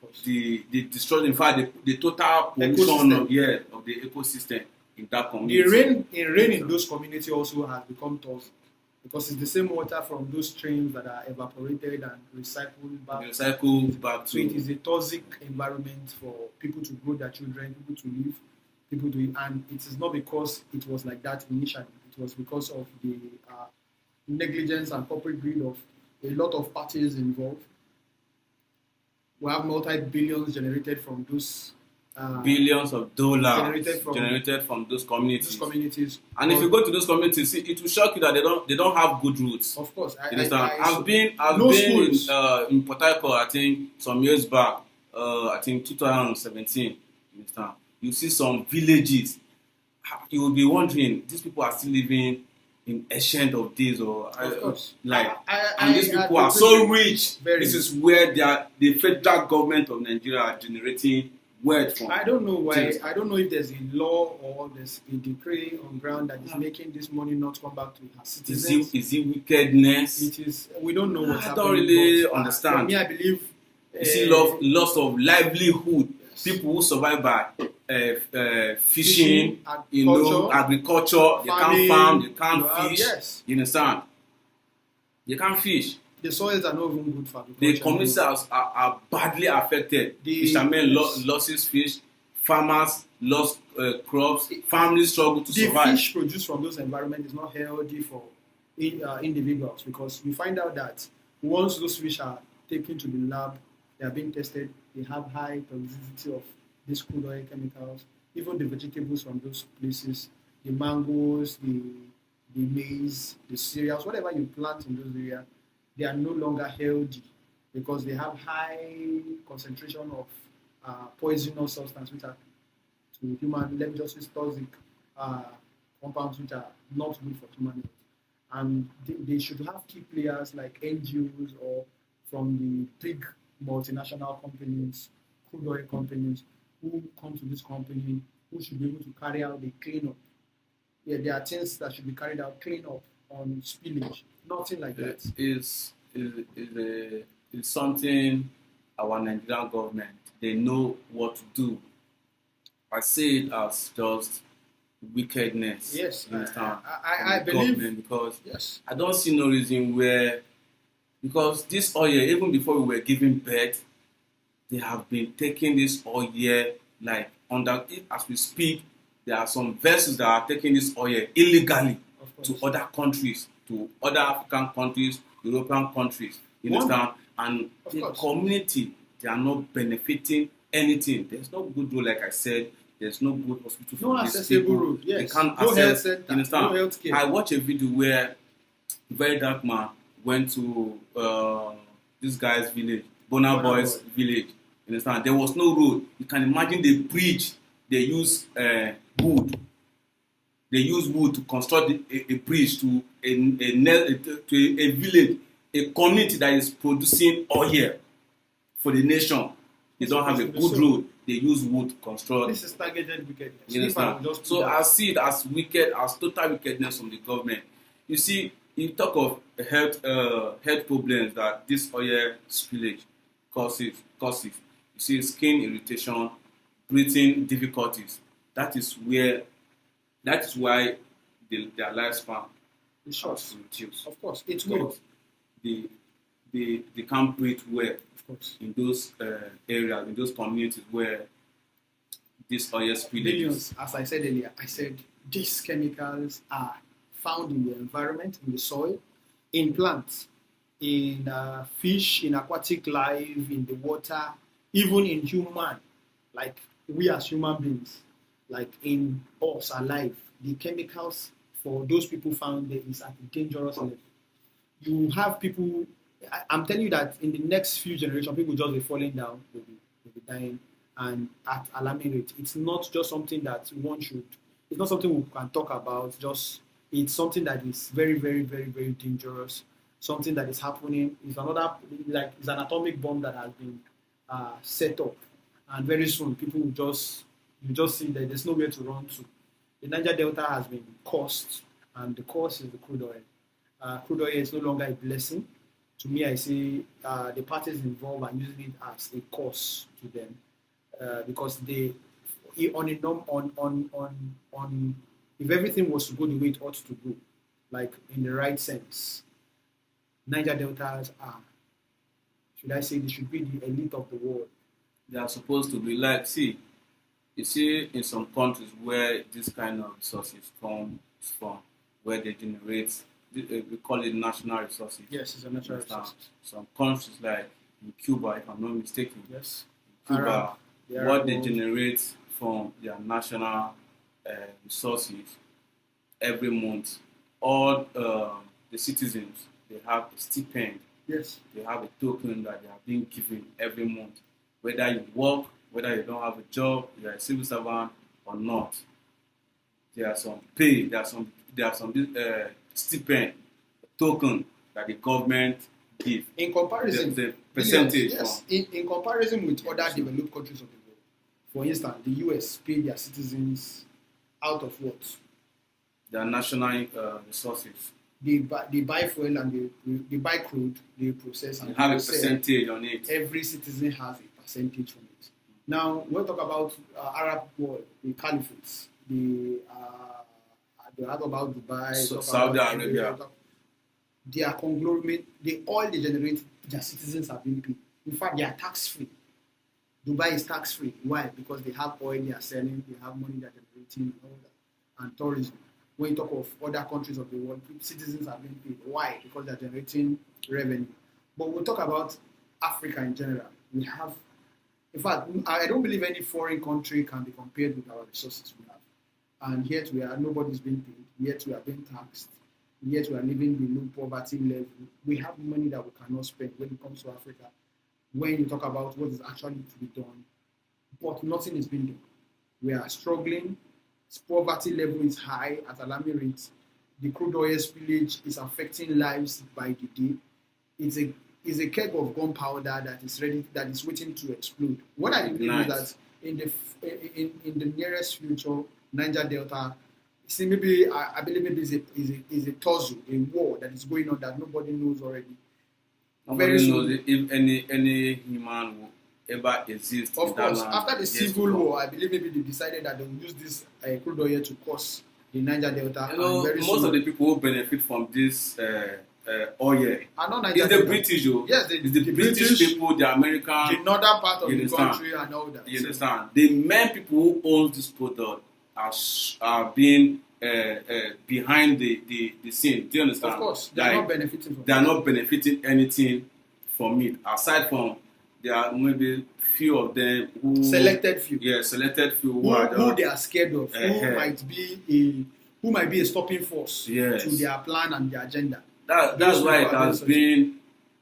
C: course. The destroy, in fact, the total pollution of the ecosystem in that community.
D: The rain in those communities also has become toxic because it's the same water from those streams that are evaporated and recycled back. So it is a toxic environment for people to grow their children, people to live, people to eat. And it is not because it was like that initially. It was because of the negligence and corporate greed of a lot of parties involved. We have multi-billions generated from those
C: billions of dollars
D: generated
C: from those communities.
D: And
C: if you go to those communities, see, it will shock you that they don't have good roads.
D: Of course,
C: I've been in Port Harcourt, I think some years back. I think 2017. You see some villages. You will be wondering, these people are still living in ancient of days, or and these people are so rich. This is where the federal government of Nigeria are generating wealth from.
D: I don't know why. I don't know if there's a law or there's a decree on ground that is making this money not come back to our citizens.
C: Is it wickedness?
D: It is. We don't know what's happening.
C: I don't really understand.
D: For me, I believe.
C: You see, loss of livelihood. Yes. People who survive by fishing, agriculture. They can't farm, they can't fish.
D: Yes.
C: You understand? They can't fish.
D: The soils are not even good for agriculture.
C: The communities are badly affected. Fishermen losses fish, farmers lost crops, families struggle to survive.
D: The fish produced from those environments is not healthy for individuals, because we find out that once those fish are taken to the lab, they are being tested, they have high toxicity of these crude oil chemicals. Even the vegetables from those places, the mangoes, the maize, the cereals, whatever you plant in those areas, they are no longer healthy because they have high concentration of poisonous substances which are to human, let me just say toxic compounds which are not good for human health. And they should have key players like NGOs or from the big multinational companies, crude oil companies, who come to this company, who should be able to carry out the cleanup. Yeah, there are things that should be carried out, clean up on spillage. Nothing like that.
C: It's something our Nigerian government, they know what to do. I see it as just wickedness.
D: Yes,
C: I
D: believe
C: because
D: yes.
C: I don't see no reason where, because this oil, even before we were giving birth, they have been taking this oil like as we speak. There are some vessels that are taking this oil illegally to other countries, to other African countries, European countries. You understand? And the community, they are not benefiting anything. There's no good road, like I said. There's no good hospital for these people.
D: Road. Yes.
C: They can't
D: no
C: access.
D: Center,
C: you understand?
D: No healthcare.
C: I watched a video where a very dark man went to this guy's village, Bona Boy's village. You understand? There was no road. You can imagine the bridge. They use wood. They use wood to construct a bridge to a village, a community that is producing oil for the nation. They don't have a good road. They use wood to construct.
D: This is targeted wickedness.
C: You understand? So I see it as wicked, as total wickedness from the government. You see, you talk of health problems that this oil spillage causes. You see, skin irritation, breathing difficulties. That is why their lifespan is reduced.
D: Of course, it's good.
C: The they can't breathe well
D: Of course.
C: in those areas, in those communities where this oil spillage
D: Billions, as I said earlier, I said these chemicals are found in the environment, in the soil, in plants, in fish, in aquatic life, in the water, even in human, like we as human beings, like in us alive. The chemicals for those people found there is at a dangerous level. You have people, I'm telling you that in the next few generations, people just be falling down, they'll be dying, and at alarming rate. It's not just something that one should, it's not something we can talk about, just, it's something that is very, very, very, very dangerous, something that is happening. It's another, like, it's an atomic bomb that has been set up, and very soon people will you just see that there's nowhere to run to. The Niger Delta has been cursed, and the curse is the crude oil. Crude oil is no longer a blessing. To me, I see the parties involved are using it as a curse to them, because they, if everything was to go the way it ought to go, like in the right sense, Niger Deltas are, should I say, they should be the elite of the world.
C: They are supposed to be like, see, you see in some countries where this kind of resources comes from, where they generate, we call it national resources.
D: Yes, it's a natural resource.
C: Some countries like in Cuba, if I'm not mistaken,
D: yes,
C: Cuba,
D: Arab
C: what they
D: world.
C: generate from their national resources every month, all the citizens, they have a stipend.
D: Yes.
C: They have a token that they are being given every month. Whether you work, whether you don't have a job, you are a civil servant or not, there are some pay, there are some stipend, token that the government give.
D: In comparison,
C: the percentage.
D: Yes, in comparison with other developed countries of the world, for instance, the US pay their citizens out of what?
C: Their national resources.
D: They buy fuel and they buy crude, they process and
C: they have a
D: sell.
C: Percentage on it.
D: Every citizen has a percentage from it. Now, when we talk about Arab world, the caliphates, they talk about Dubai,
C: Saudi Arabia.
D: They are conglomerate. The oil they generate, their citizens are being paid. In fact, they are tax-free. Dubai is tax-free. Why? Because they have oil they are selling, they have money they are generating, and all that. And tourism. When you talk of other countries of the world, citizens are being paid. Why? Because they are generating revenue. But when we talk about Africa in general, we have, in fact, I don't believe any foreign country can be compared with our resources we have. And yet we are, nobody's being paid, yet we are being taxed, yet we are living below poverty level. We have money that we cannot spend when it comes to Africa. When you talk about what is actually to be done, but nothing is being done. We are struggling. Poverty level is high at alarming rates. The crude oil spillage is affecting lives by the day. It's a keg of gunpowder that is ready, that is waiting to explode. What I believe is that in the nearest future, Niger Delta, see, maybe I believe maybe is a tussle, a war that is going on that nobody knows already.
C: Nobody knows if any human will ever exist.
D: Of course, after the civil
C: war,
D: war, I believe maybe they decided that they will use this crude oil to cause the Niger Delta.
C: You know, most of the people who benefit from this oil
D: are not
C: it's the British.
D: Yes,
C: it's the British people, the American,
D: the northern part of the country, and all that.
C: You understand? The main people who own this product are being behind the scene. Do you understand?
D: Of course, they are not benefiting from it.
C: They are not benefiting anything from it, aside from there are maybe few of them who
D: selected few.
C: Yeah, selected few
D: who they are scared of, who might be a stopping force to their plan and their agenda.
C: That's why it has been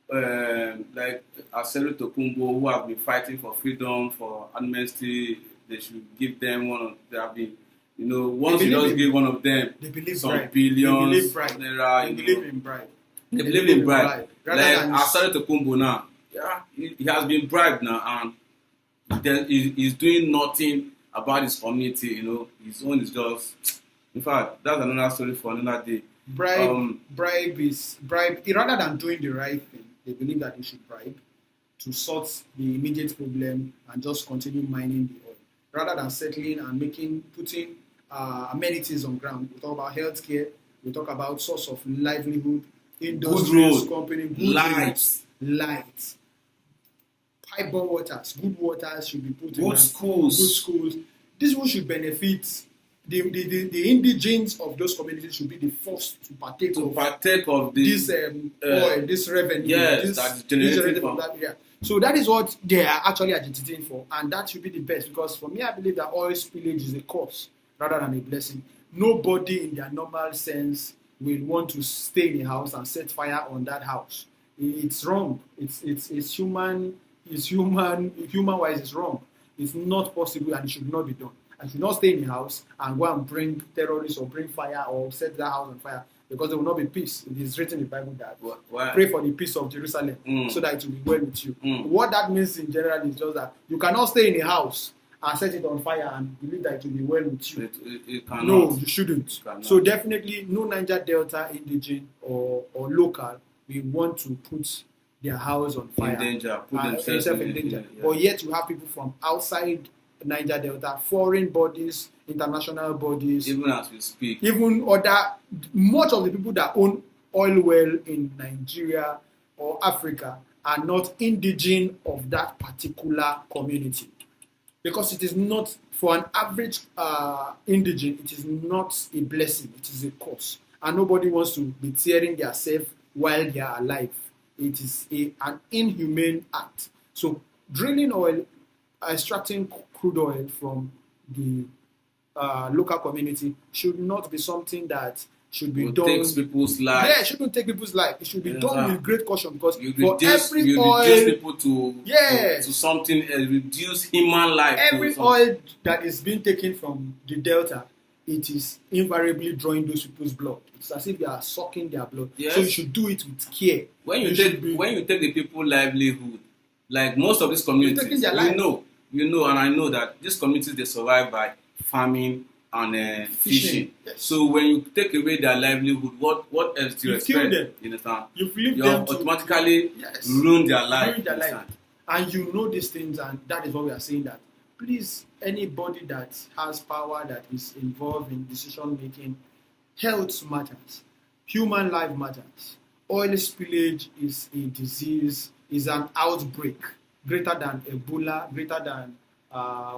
C: like Aselu Tokumbo, who have been fighting for freedom, for amnesty. They should give them one of they have been. You know, once you just give one of them some billions,
D: they believe in bribe.
C: They believe in bribe. Like Aselu Tokumbo now, yeah, he has been bribed now, and he's doing nothing about his community. You know, his own is just. In fact, that's another story for another day.
D: Bribe rather than doing the right thing, they believe that they should bribe to sort the immediate problem and just continue mining the oil. Rather than settling and putting amenities on ground. We talk about healthcare, we talk about source of livelihood, industries, company,
C: lights,
D: lights, pipe-borne waters, good waters should be put in
C: Good schools.
D: Good schools. This one should benefit the indigents of those communities should be the first to partake of this oil, this revenue,
C: yes, that is generated
D: from that area. So that is what they are actually agitating for, and that should be the best, because for me, I believe that oil spillage is a curse rather than a blessing. Nobody in their normal sense will want to stay in a house and set fire on that house. It's wrong. It's human wise, it's wrong. It's not possible, and it should not be done. And should not stay in the house and go and bring terrorists or bring fire or set that house on fire, because there will not be peace. It is written in the Bible that pray for the peace of Jerusalem so that it will be well with you. What that means in general is just that you cannot stay in a house and set it on fire and believe that it will be well with you.
C: It cannot.
D: No, you shouldn't. So definitely no Niger Delta indigene or local we want to put their house on fire.
C: In danger, put themselves
D: in danger. Yeah. But yet you have people from outside Niger Delta, foreign bodies, international bodies,
C: even as we speak,
D: much of the people that own oil well in Nigeria or Africa are not indigene of that particular community, because it is not, for an average indigene, it is not a blessing, it is a curse, and nobody wants to be tearing themselves while they are alive. It is an inhumane act. So drilling oil, extracting crude oil from the local community should not be something that should be done.
C: Takes people's lives.
D: Yeah, it shouldn't take people's life. It should be done with great caution, because
C: reduce people to something, reduce human life.
D: Every oil that is being taken from the Delta, it is invariably drawing those people's blood. It's as if they are sucking their blood. Yes. So you should do it with care.
C: When you take the people's livelihood, like most of these communities, you know, and I know that these communities, they survive by farming and fishing. Yes. So when you take away their livelihood, what else do you expect? You understand? You automatically ruin their life.
D: And you know these things, and that is what we are saying, that please, anybody that has power, that is involved in decision making, health matters, human life matters. Oil spillage is a disease, is an outbreak greater than Ebola, greater than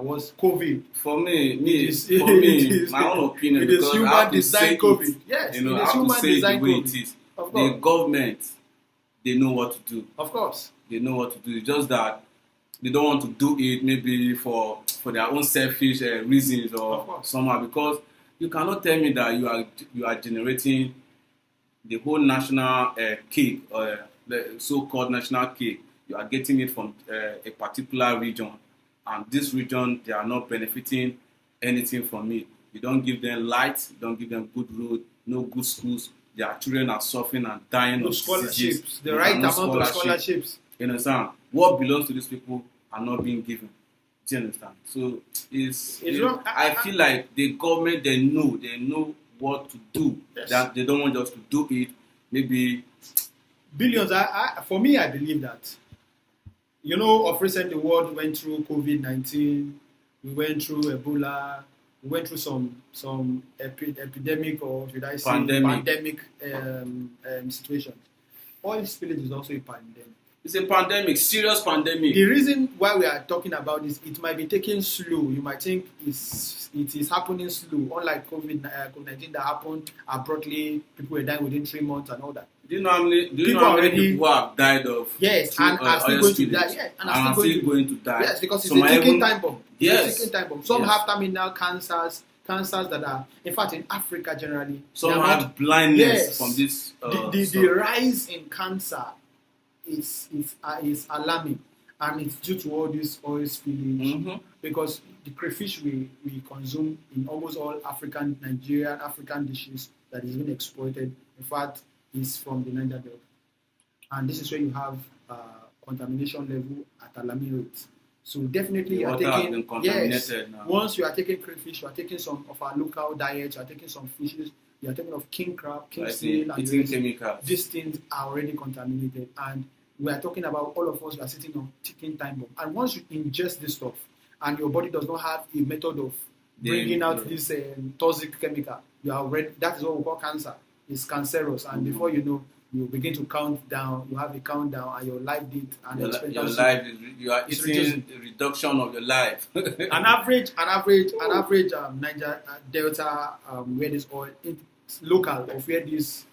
D: was COVID.
C: For me, my own opinion,
D: it is human design COVID. Yes,
C: it is human design COVID. It is. The government, they know what to do.
D: Of course,
C: they know what to do. It's just that they don't want to do it, maybe for their own selfish reasons or somehow, because you cannot tell me that you are generating the whole national cake, or the so-called national cake. You are getting it from a particular region, and this region, they are not benefiting anything from it. You don't give them light, you don't give them good road, no good schools. Their children are suffering and dying of
D: scholarships. The right amount of scholarships.
C: You understand? What belongs to these people are not being given. Do you understand? So I feel like the government, they know what to do. Yes. That they don't want us to do it. Maybe
D: billions. For me, I believe that. You know, of recent, the world went through COVID-19. We went through Ebola. We went through some epidemic, or should I say pandemic situations. Oil spillage is also a pandemic.
C: It's a pandemic, serious pandemic.
D: The reason why we are talking about this, it might be taken slow. You might think it is happening slow, unlike COVID-19 that happened abruptly. People were dying within 3 months and all that.
C: Do you know how many people have died of?
D: Yes, and are still going to die. Yes, and are still going to die. Yes, because it's a ticking time bomb.
C: Yes.
D: Some have terminal cancers that are, in fact, in Africa generally.
C: Some have blindness from this.
D: The rise in cancer is alarming, and it's due to all this oil spillage, because the crayfish we consume in almost all African dishes that is being exploited, in fact, is from the Niger Delta, and this is where you have contamination level at alarming rates. So definitely you are taking once you are taking crayfish, you are taking some of our local diet, you are taking some fishes, you are taking of king crab, king snail, and these things are already contaminated, and we are talking about all of us. We are sitting on ticking time bomb, and once you ingest this stuff, and your body does not have a method of bringing out this toxic chemical, you are already, that is what we call cancer. It's cancerous, and before you know, you begin to count down. You have a countdown, and your life date and
C: Your
D: expectancy.
C: life you are
D: is
C: eating
D: reducing.
C: a reduction of your life.
D: An average Niger Delta where this oil local of where this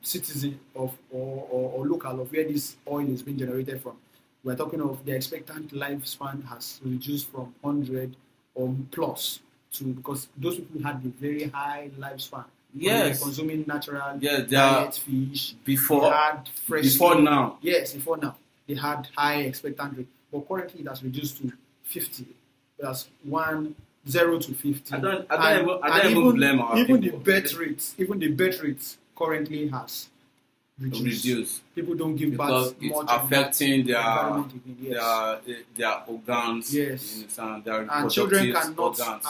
D: citizen of or local of where this oil is being generated from. We're talking of the expectant lifespan has reduced from 100 or plus to, because those people had a very high lifespan.
C: Yes.
D: They were consuming natural
C: Yes,
D: diet, fish.
C: before-
D: they had fresh
C: before
D: meat.
C: now.
D: Yes, before now. They had high expectant rate. But currently it has reduced to 50. That's 0 to 50.
C: I don't even blame our
D: even
C: people.
D: the birth rates currently has reduced. People don't give
C: because
D: birth
C: it's
D: much.
C: affecting their
D: environment again, yes.
C: their organs.
D: Yes.
C: You understand? Their
D: And children
C: reproductive
D: cannot
C: organs.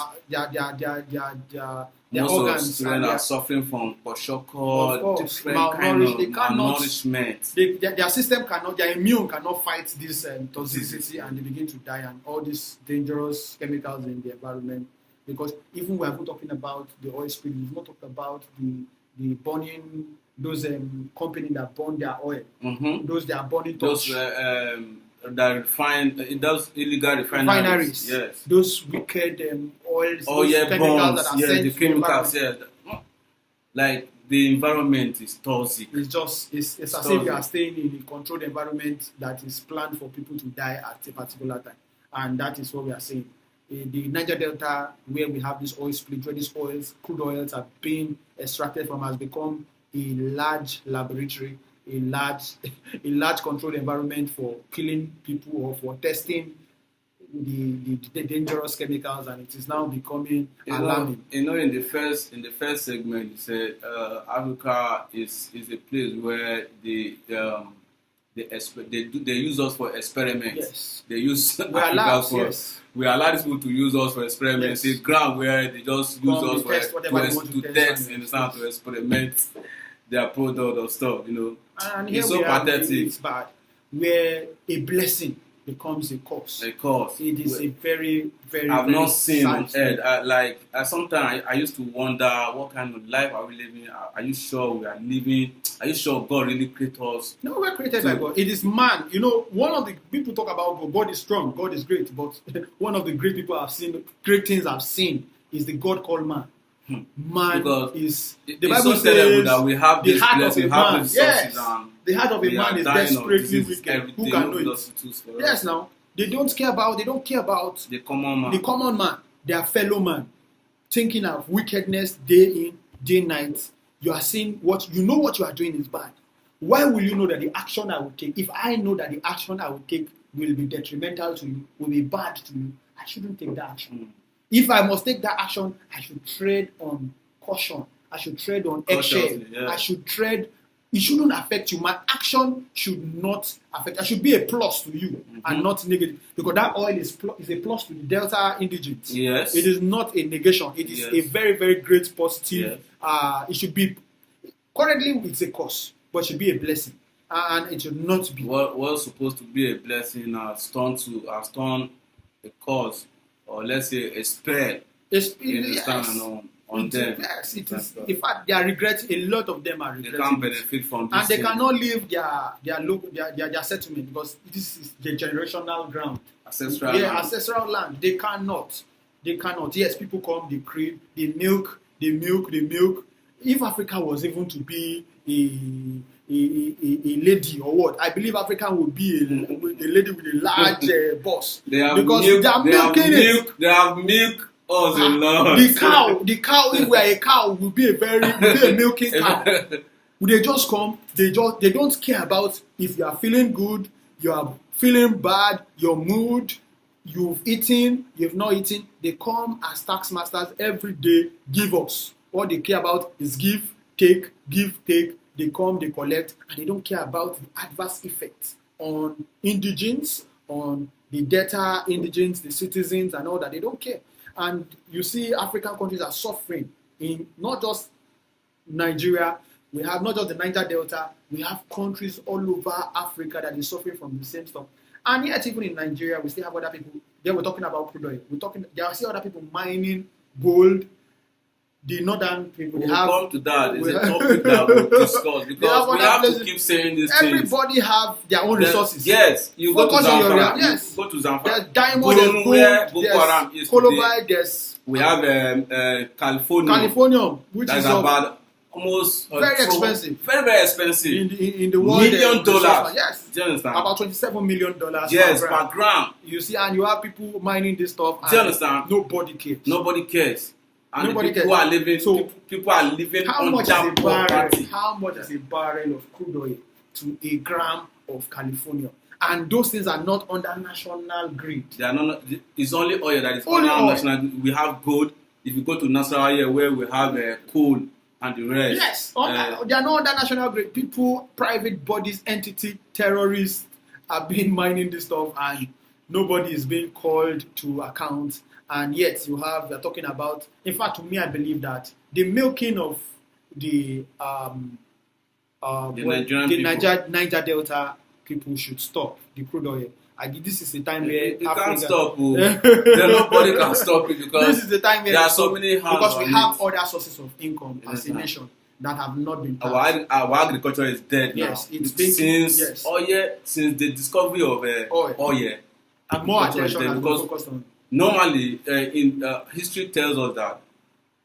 D: their
C: Most of
D: organs
C: the children
D: and
C: are
D: their,
C: suffering from
D: of
C: kwashiorkor,
D: course,
C: different kind of
D: they cannot,
C: malnourishment.
D: their system cannot, their immune cannot fight this toxicity, and they begin to die, and all these dangerous chemicals in the environment. Because even we are talking about the oil spill, we've not talked about the burning, those companies that burn their oil, those they are burning
C: Those that refine, those illegal refineries. Yes.
D: Those wicked oils,
C: Oh
D: those
C: yeah,
D: chemicals
C: bombs.
D: that are
C: Yeah,
D: sent
C: the
D: to
C: chemicals.
D: environment.
C: Yeah. Like the environment is toxic.
D: It's as if you are staying in a controlled environment that is planned for people to die at a particular time, and that is what we are saying. The Niger Delta, where we have this oil split, where these crude oils are being extracted from, has become a large laboratory, a large controlled environment for killing people or for testing the dangerous chemicals, and it is now becoming alarming.
C: In the first segment, you said Africa is a place where they use us for experiments.
D: Yes.
C: They use
D: Allow
C: we allow these people to use us for experiments.
D: Yes.
C: It's ground where they just use us
D: to
C: test to experiment their product or stuff.
D: And here
C: it's so pathetic.
D: It's bad, where a blessing becomes a curse.
C: A curse.
D: It is a very, very.
C: I've
D: very
C: not seen on
D: sad
C: earth. Sometimes I used to wonder, what kind of life are we living? Are you sure we are living? Are you sure God really created us?
D: No, we're created by God. It is man. One of the people talk about God. God is strong. God is great. But one of the great things I've seen is the God called man. Man
C: because
D: is
C: the
D: Bible
C: so
D: says
C: that we have
D: the
C: this
D: heart
C: blessing,
D: of a
C: have
D: man.
C: the
D: Yes,
C: resources,
D: the heart of a man is desperately wicked. Who can know it? Yes, now they don't care about
C: the common man.
D: The common man, their fellow man, thinking of wickedness day in, day night. You are seeing what you are doing is bad. Why will you know that the action I will take? If I know that the action I will take will be detrimental to you, will be bad to you, I shouldn't take that action. If I must take that action, I should tread on caution. I should tread on eggshell.
C: Yeah.
D: I should tread. It shouldn't affect you. My action should not affect. I should be a plus to you and not negative. Because that oil is a plus to the Delta indigents.
C: Yes.
D: It is not a negation. It is a very, very great positive.
C: Yes.
D: It should be. Currently, it's a curse, but it should be a blessing, and it should not be.
C: What's supposed to be a blessing has turned a cause, or let's say a spell. On them.
D: Yes, it is. In fact, they are regretting. A lot of them are regretting.
C: They can't benefit from this.
D: And they cannot leave their settlement because this is the generational ground. Ancestral land. They cannot. Yes, people come, they crave, they milk. If Africa was even to be a lady or what, I believe Africa would be a lady with a large boss.
C: They have milk. Oh, the Lord.
D: The cow, if we are a cow, will be a milking cow. They just come, they don't care about if you are feeling good, you are feeling bad, your mood, you've eaten, you've not eaten. They come as tax masters every day, give us. What they care about is give, take. They come, they collect, and they don't care about the adverse effects on indigents, on the Delta indigents, the citizens, and all that. They don't care. And you see African countries are suffering in not just Nigeria, we have not just the Niger Delta, we have countries all over Africa that is suffering from the same stuff. And yet even in Nigeria, we still have other people, they were talking about crude oil, there are still other people mining gold, the northern people,
C: We'll come to that. It's a topic that we'll discuss because we have to keep saying these things.
D: Everybody have their own resources.
C: Yes, you go to Zamfara.
D: Yes,
C: go to Zamfara.
D: There's diamond, there's gold, there's Colombia, there's
C: we have California.
D: California, which is
C: about almost
D: very expensive.
C: Very, very expensive.
D: In the world,
C: $1 million.
D: Yes.
C: Do you understand?
D: About $27 million.
C: Yes, per gram.
D: You see, and you have people mining this stuff.
C: Do you understand?
D: Nobody cares.
C: Nobody cares. And
D: nobody
C: people
D: cares.
C: are living. So people are living on that poverty.
D: How much is a barrel of crude oil to a gram of California? And those things are not under national grid.
C: They are not. It's only oil that is under national grid. We have gold. If you go to Nasarawa here, where we have coal and the rest.
D: Yes, they are not under national grid. People, private bodies, entity, terrorists are being mining this stuff, and nobody is being called to account. And yet we are talking about. In fact, to me, I believe that the milking of the Niger Delta people should stop the crude oil. This is the time where
C: you can't stop. Nobody can stop it because
D: this is the time where
C: there are so many hands
D: because we have other sources of income as a nation that have not been tapped.
C: Our agriculture is dead now.
D: It's been
C: since since the discovery of oil.
D: And more attention has been focused on.
C: Normally, history tells us that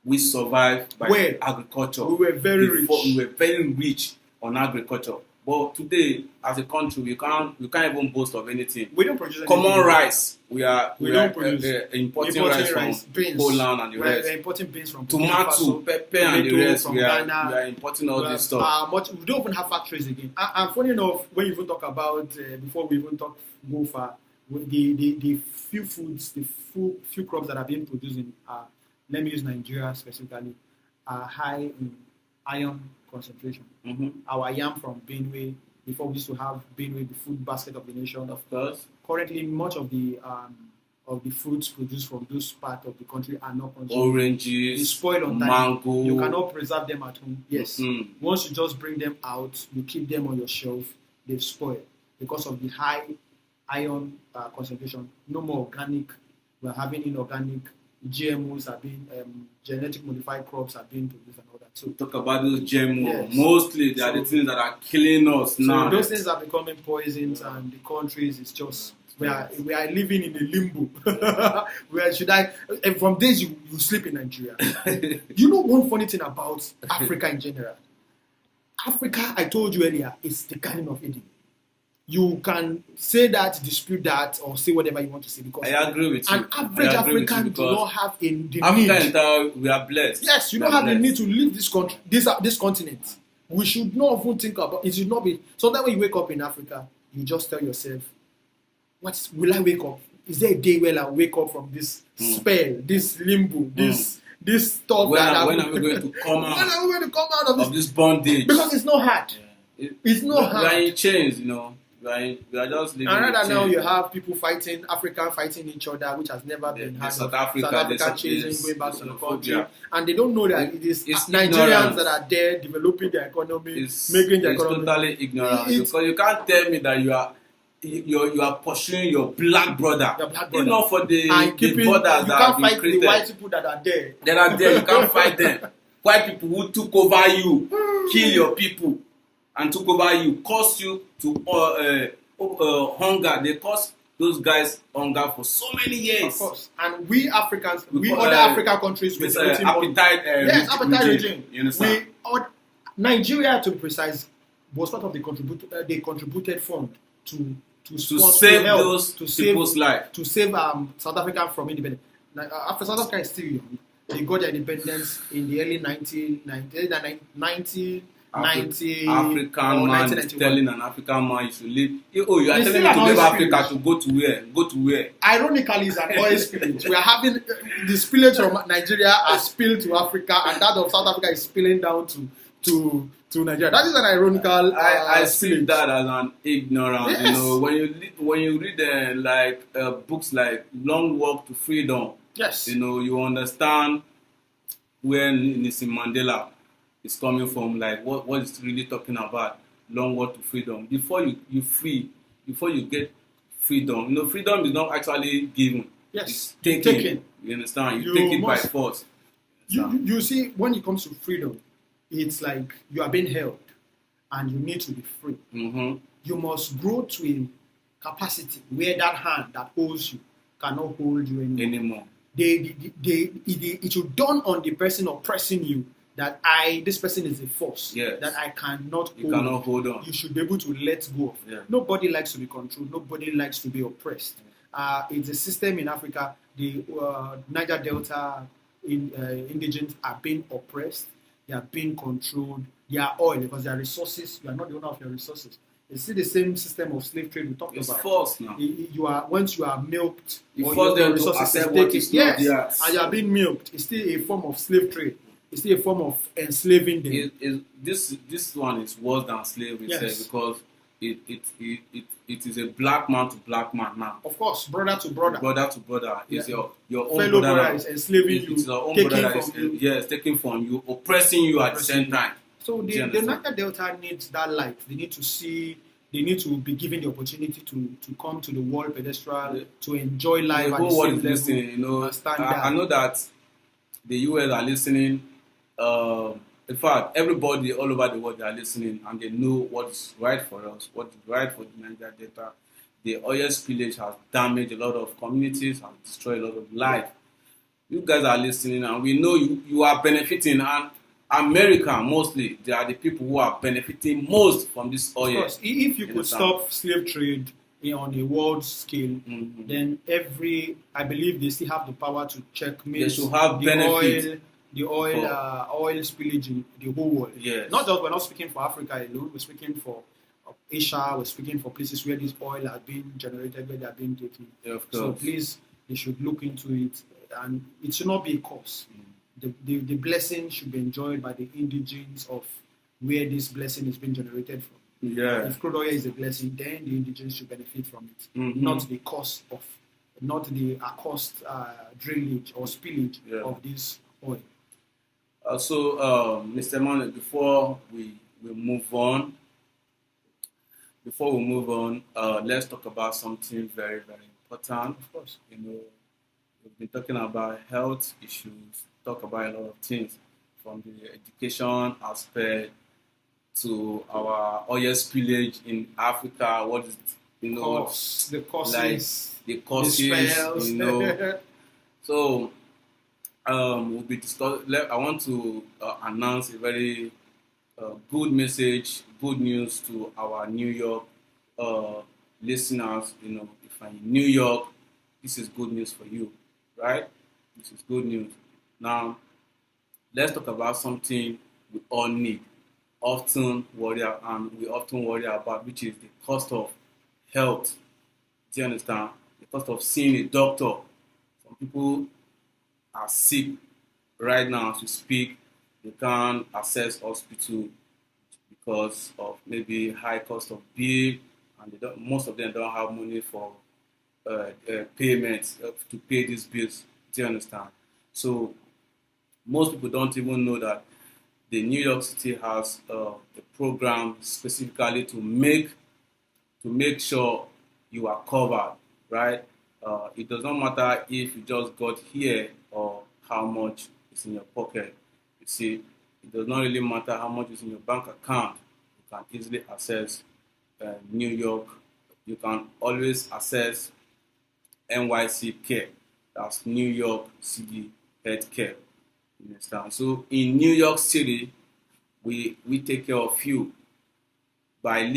C: we survived by agriculture.
D: We were very rich.
C: We were very rich on agriculture. But today, as a country, we can't even boast of anything.
D: We don't produce
C: common rice. We are importing rice from
D: beans.
C: Poland and the rest.
D: We're importing beans from
C: tomato, pepper, and the rest. We are importing all this stuff.
D: We don't even have factories again. And funny enough, when you even talk about before we even go far, the few foods, the few crops that are being produced in, let me use Nigeria specifically, are high in iron concentration.
C: Mm-hmm.
D: Our yam from Benue, before we used to have Benue, the food basket of the nation.
C: Of course.
D: Currently, much of the fruits produced from those parts of the country are not consumed.
C: Oranges,
D: they spoil on time.
C: Mango.
D: You cannot preserve them at home. Yes.
C: Mm-hmm.
D: Once you just bring them out, you keep them on your shelf, they've spoiled because of the high iron concentration. No more organic. We're having inorganic. GMOs are being genetic modified crops are being produced and all that. So
C: talk about those GMOs. Yes. Mostly they are the things that are killing us now.
D: Those things are becoming poisons, and the countries is just we are living in a limbo. Where should I? And from days you sleep in Nigeria. You know one funny thing about Africa in general. Africa, I told you earlier, is the Garden of Eden. You can say that, dispute that, or say whatever you want to say because
C: I agree with you.
D: An average African do not have the need.
C: Africa, we are blessed.
D: Yes, you don't have the need to leave this country, this continent. We should not even think about it. Should not be. So that when you wake up in Africa, you just tell yourself, "What will I wake up? Is there a day where I wake up from this spell, this limbo, this stuff?
C: When are we going to come out?
D: When are we going to come out of
C: this bondage?
D: Because it's not hard.
C: Yeah.
D: It's not hard.
C: We are in chains, you know. We are just living.
D: And rather now you have people fighting, Africa fighting each other, which has never been had.
C: South Africa
D: chasing, going back to the country, and they don't know that it is Nigerians that are there developing their economy, making their economy.
C: It's totally ignorant because you can't tell me that you are pursuing your black brother. You know, for the borders that have been created.
D: You can't fight the white people that are there.
C: That are there, you can't fight them. White people who took over you, kill your people. And took over you, caused you to hunger. They caused those guys hunger for so many years.
D: Of course. And we Africans, other African countries with
C: appetite
D: regime.
C: You understand?
D: Nigeria, to be precise, was part of the contributed fund to
C: save those people's life.
D: To save South Africa from independence. After South Africa is still young, they got their independence in the early 1990s.
C: African man is telling an African man you should leave. You are telling me to leave Africa to go to where? Go to where?
D: Ironically, it's an oil spillage. We are having the spillage from Nigeria has spilled to Africa, and that of South Africa is spilling down to Nigeria. That is an ironical.
C: I see that as an ignorance. Yes. You know, when you read books like Long Walk to Freedom.
D: Yes.
C: You know, you understand where Nelson Mandela is coming from, like what it's really talking about. Long Walk to Freedom. Before you get freedom, you know, freedom is not actually given.
D: Yes.
C: It's taken. You understand? You take it by force.
D: You see, when it comes to freedom, it's like you are being held and you need to be free.
C: Mm-hmm.
D: You must grow to a capacity where that hand that holds you cannot hold you anymore. It should dawn on the person oppressing you that this person is a force, that I cannot
C: hold on.
D: You should be able to let go of.
C: Yeah.
D: Nobody likes to be controlled. Nobody likes to be oppressed. It's a system in Africa. The Niger Delta indigents are being oppressed. They are being controlled. They are oil because their resources. You are not the owner of your resources. It's still the same system of slave trade we talked about.
C: It's forced now.
D: Once you are milked,
C: you force them to accept what is not theirs.
D: And you are being milked. It's still a form of slave trade. It's still a form of enslaving them.
C: This one is worse than slavery,
D: Yes.
C: because it is a black man to black man now.
D: Of course, brother to brother.
C: Brother to brother. It's your own
D: fellow
C: brother
D: is enslaving you.
C: It's your own
D: taking
C: brother
D: from you.
C: yes, taking from you, oppressing you at the same time.
D: So the Niger Delta needs that light. They need to see. They need to be given the opportunity to come to the world pedestal, to enjoy life
C: The
D: at the
C: whole world
D: same
C: is
D: level.
C: listening. You know,
D: Stand
C: I know that the US are listening. In fact, everybody all over the world, they are listening, and they know what's right for us, what is right for the Niger Delta. The oil spillage has damaged a lot of communities, has destroyed a lot of life. You guys are listening, and we know you are benefiting. And America, mostly, they are the people who are benefiting most from this oil.
D: Of course, if you could stop slave trade on a world scale, then I believe they still have the power to checkmate
C: they should have benefit.
D: The oil spillage in the whole world.
C: Yes.
D: We're not speaking for Africa alone. We're speaking for Asia. We're speaking for places where this oil has been generated, where they are being taken.
C: Yeah, of course.
D: So please, they should look into it, and it should not be a cost. The blessing should be enjoyed by the indigents of where this blessing is being generated from.
C: Yeah.
D: If crude oil is a blessing, then the indigents should benefit from it,
C: Mm-hmm.
D: not the cost drillage or spillage of this oil.
C: Mr. Emmanuel, before we move on, let's talk about something very, very important.
D: Of course.
C: You know, we've been talking about health issues, talk about a lot of things, from the education aspect to our oil spillage in Africa. What is
D: the causes,
C: the causes, you know. So we'll be discussing. I want to announce a very good message, good news to our New York listeners. You know, if I'm in New York, this is good news for you, right? This is good news. Now, let's talk about something we all need, we often worry about, which is the cost of health. Do you understand? The cost of seeing a doctor. Some people are sick right now as we speak. They can't access hospital because of maybe high cost of bill, and most of them don't have money for payments to pay these bills. Do you understand? So most people don't even know that the New York City has a program specifically to make sure you are covered, right? It does not matter if you just got here or how much is in your pocket. You see, it does not really matter how much is in your bank account. You can easily access New York. You can always access NYC Care. That's New York City Health Care. You understand? So in New York City, we take care of you. By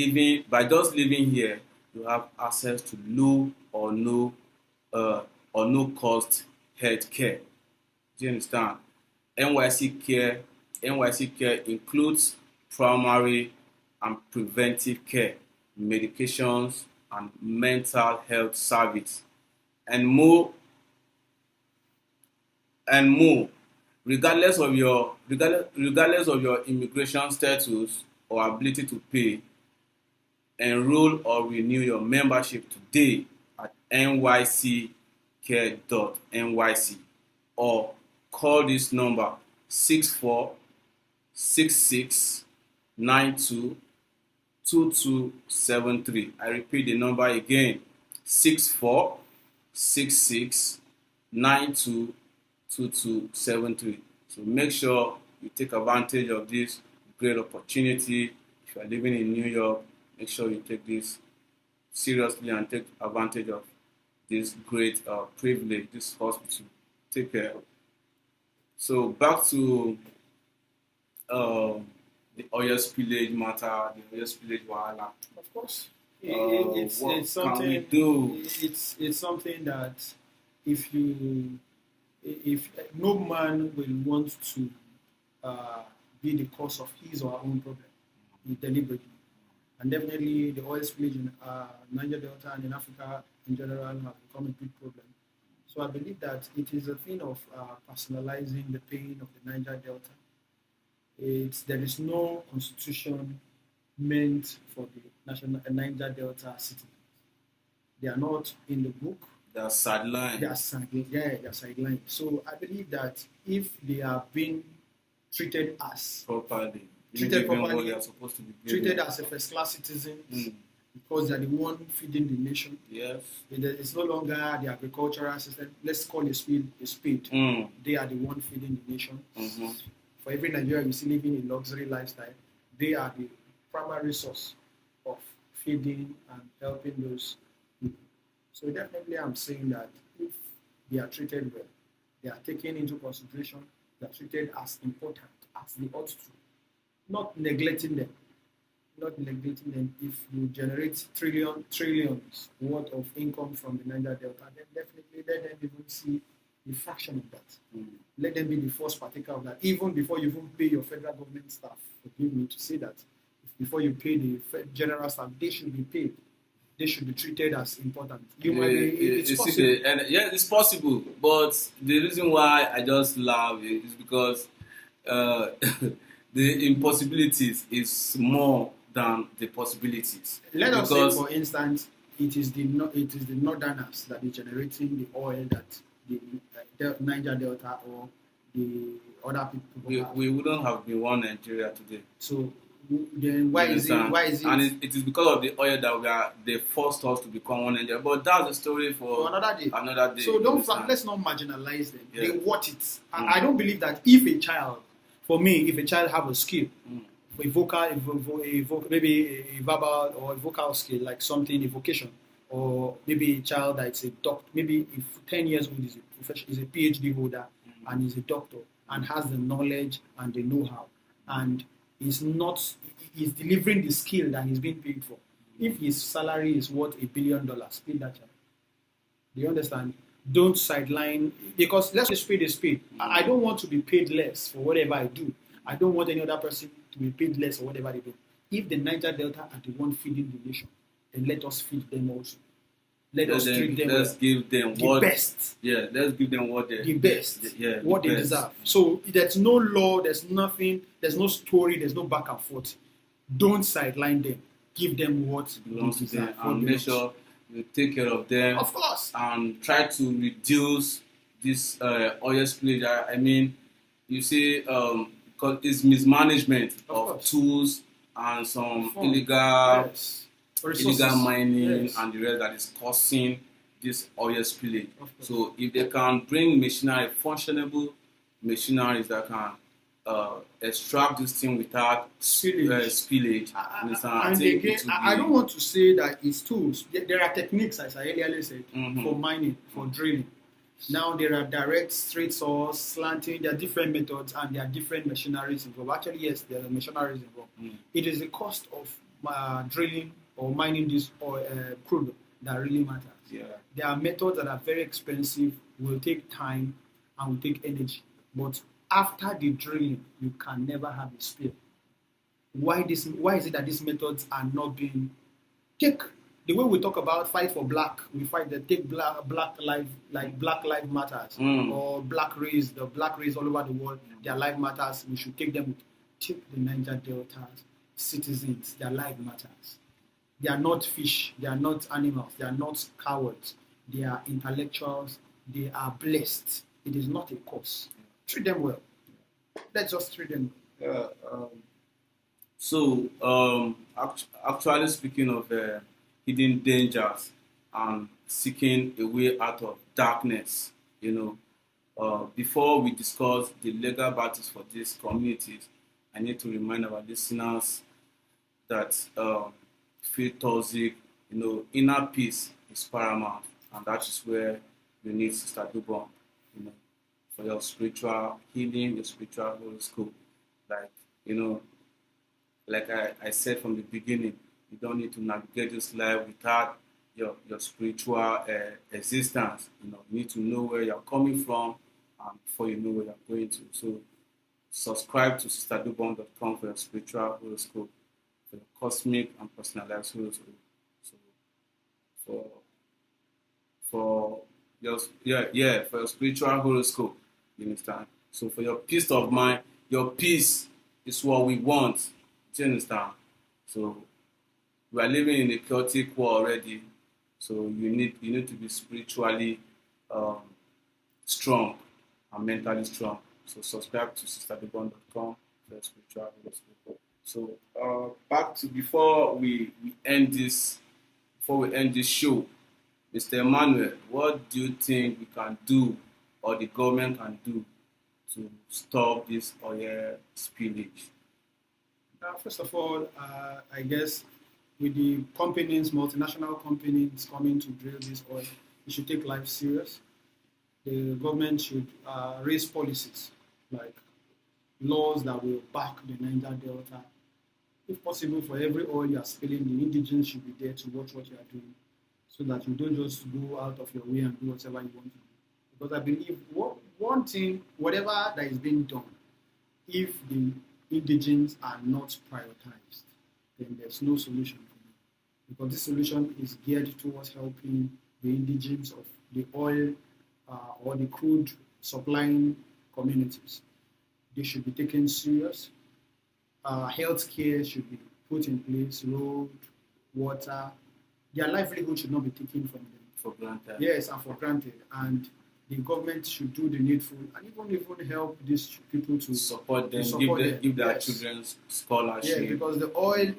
C: just living here, you have access to low or no cost health care. Do you understand? NYC Care includes primary and preventive care, medications, and mental health service, and more. Regardless of your immigration status or ability to pay, enroll or renew your membership today at nyccare.nyc or call this number 6466922273. I repeat the number again, 6466922273. So make sure you take advantage of this great opportunity. If you are living in New York, make sure you take this seriously and take advantage of this great privilege, this hospital. Take care. So back to the oil spillage matter, the oil spillage wahala.
D: Of course,
C: what
D: it's
C: can
D: something.
C: we do?
D: It's something that if no man will want to be the cause of his or her own problem deliberately, and definitely the oil spillage in Niger Delta and in Africa in general have become a big problem. So I believe that it is a thing of personalizing the pain of the Niger Delta. There is no constitution meant for the national Niger Delta citizens. They are not in the book.
C: They are sidelined.
D: They are sidelined. So I believe that if they are being treated as
C: properly,
D: what they are supposed to be treated as a first-class citizens, because they are the one feeding the nation.
C: Yes.
D: It's no longer the agricultural system. Let's call a spade a spade. They are the one feeding the nation. For every Nigerian you see living a luxury lifestyle, they are the primary source of feeding and helping those people. So definitely I'm saying that if they are treated well, they are taken into consideration, they are treated as important as they ought to, not neglecting them. If you generate trillions worth of income from the Niger Delta, then definitely let them even see a fraction of that. Let them be the first partaker of that. Even before you even pay your federal government staff, forgive me to say that, before you pay the general staff, they should be paid. They should be treated as important. It's possible.
C: It's possible. But the reason why I just laugh is because the impossibilities is more than the possibilities.
D: Let us say, for instance, it is the northerners that is generating the oil that the Niger Delta or the other people.
C: We wouldn't have been one Nigeria today.
D: So then why is it?
C: And it is because of the oil that they forced us to become one Nigeria. But that's a story for
D: another day.
C: Another day.
D: So let's not marginalize them. Yeah. They want it. I don't believe that if a child have a skill, a vocal, maybe a verbal or a vocal skill, like something, a vocation, or maybe a child that's a doctor, maybe if 10 years old is a PhD holder and is a doctor and has the knowledge and the know-how and is delivering the skill that he's being paid for. If his salary is worth $1 billion, pay that child. Do you understand? Don't sideline, because let's just pay the speed. I don't want to be paid less for whatever I do. I don't want any other person to be paid less for whatever they do. If the Niger Delta are the one feeding the nation, then let us feed them also. Let us treat them well.
C: Let's give them
D: the best.
C: Yeah, let's give them what they
D: deserve. So there's no law, there's nothing, there's no story, there's no back and forth. Don't sideline them. Give them what
C: belongs to them, and make sure you take care of them.
D: Of course.
C: And try to reduce this oil spillage. I mean, you see, because it's mismanagement of tools and some illegal mining and the rest that is causing this oil spillage. So if they can bring functionable machineries that can extract this thing without spillage.
D: And again, I don't want to say that it's tools. There are techniques, as I earlier said, for mining, for drilling. Now there are direct, straight saws, slanting. There are different methods and there are different machineries involved. Actually, yes, there are machineries involved. It is the cost of drilling or mining this crude that really matters.
C: Yeah.
D: There are methods that are very expensive, will take time, and will take energy. But after the drilling, you can never have a spill. Why is it that these methods are not being taken? The way we talk about fight for black, we fight that take black life, like Black Lives Matters, or black race, the black race all over the world, their life matters. We should take them. Take the Niger Delta citizens, their life matters. They are not fish, they are not animals, they are not cowards. They are intellectuals, they are blessed. It is not a curse. Treat them well. Let's just treat them well.
C: Actually speaking of hidden dangers and seeking a way out of darkness, Before we discuss the legal battles for these communities, I need to remind our listeners that feel toxic, inner peace is paramount, and that is where you need Sister Dubon, for your spiritual healing, your spiritual horoscope. Like I said from the beginning, you don't need to navigate this life without your spiritual existence. You need to know where you're coming from before you know where you're going to. So subscribe to sisterdubon.com for your spiritual horoscope, for your cosmic and personalized horoscope. So for your spiritual horoscope, you understand? So for your peace of mind, your peace is what we want. Do you understand? So we are living in a chaotic world already. So you need to be spiritually strong and mentally strong. So subscribe to sisterdubon.com for your spiritual horoscope. So back to before we end this show, Mr. Emmanuel, what do you think we can do or the government can do to stop this oil spillage?
D: First of all, I guess with the companies, multinational companies coming to drill this oil, they should take life serious. The government should raise policies like laws that will back the Niger Delta. If possible, for every oil you are spilling, the indigents should be there to watch what you are doing, so that you don't just go out of your way and do whatever you want to do. Because I believe one thing, whatever that is being done, if the indigents are not prioritized, then there's no solution for them. Because this solution is geared towards helping the indigents of the oil or the crude supplying communities. They should be taken serious. Healthcare should be put in place, road, water. Their livelihood should not be taken from them.
C: For granted.
D: Yes, and for granted. And the government should do the needful and even help these people to
C: support them, give their children scholarship.
D: Yeah, because the oil,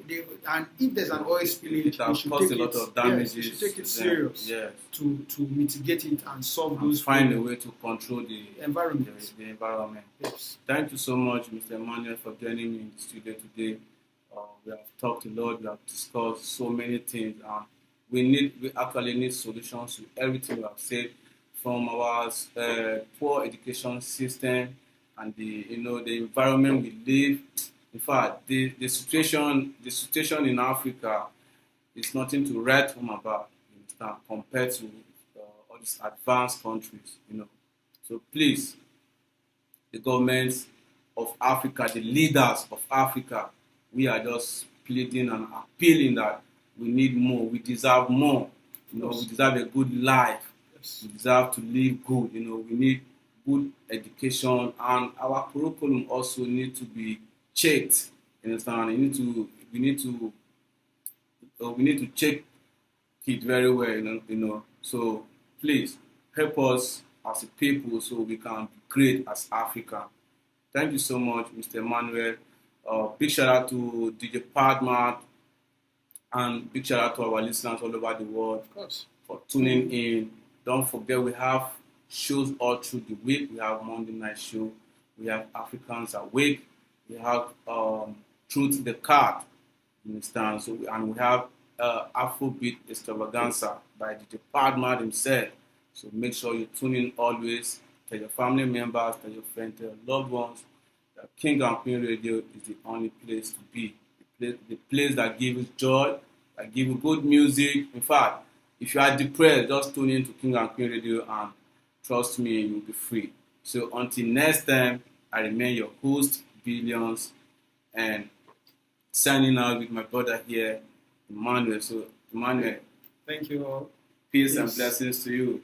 D: and if there's an oil spillage,
C: it has caused a lot of damages.
D: Yes, you should take it serious to mitigate it and solve those
C: find a way to control the
D: environment.
C: The environment.
D: Yes.
C: Thank you so much, Mr. Emmanuel, for joining me in the studio today. We have talked a lot. We have discussed so many things. We actually need solutions to everything we have said, from our poor education system and the environment we live. In fact, the situation in Africa is nothing to write home about, compared to all these advanced countries. So please, the governments of Africa, the leaders of Africa, we are just pleading and appealing that we need more. We deserve more. We deserve a good life. We deserve to live good. We need good education, and our curriculum also need to be checked. You understand? We need to check it very well. So please help us as a people so we can be great as Africa. Thank you so much, Mr. Emmanuel. Big shout out to DJ Padmat, and big shout out to our listeners all over the world for tuning in. Don't forget, we have shows all through the week. We have Monday night show. We have Africans Awake. We have Truth the Card. You understand? So we have Afrobeat Extravaganza by DJ Padmat himself. So make sure you tune in always. Tell your family members, tell your friends, tell your loved ones that King and Queen Radio is the only place to be. The place that gives joy, that gives good music. In fact, if you are depressed, just tune in to King and Queen Radio, and trust me, you'll be free. So until next time, I remain your host, Billions, and signing out with my brother here, Emmanuel. So Emmanuel,
D: thank you all.
C: Peace and blessings to you.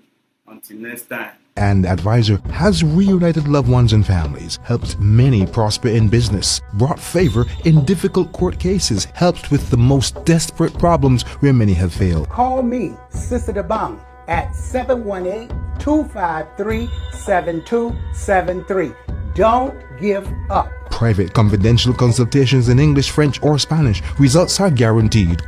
C: Until next time.
A: And Advisor has reunited loved ones and families, helped many prosper in business, brought favor in difficult court cases, helped with the most desperate problems where many have failed.
B: Call me, Sister Dubon, at 718-253-7273. Don't give up.
A: Private confidential consultations in English, French, or Spanish. Results are guaranteed.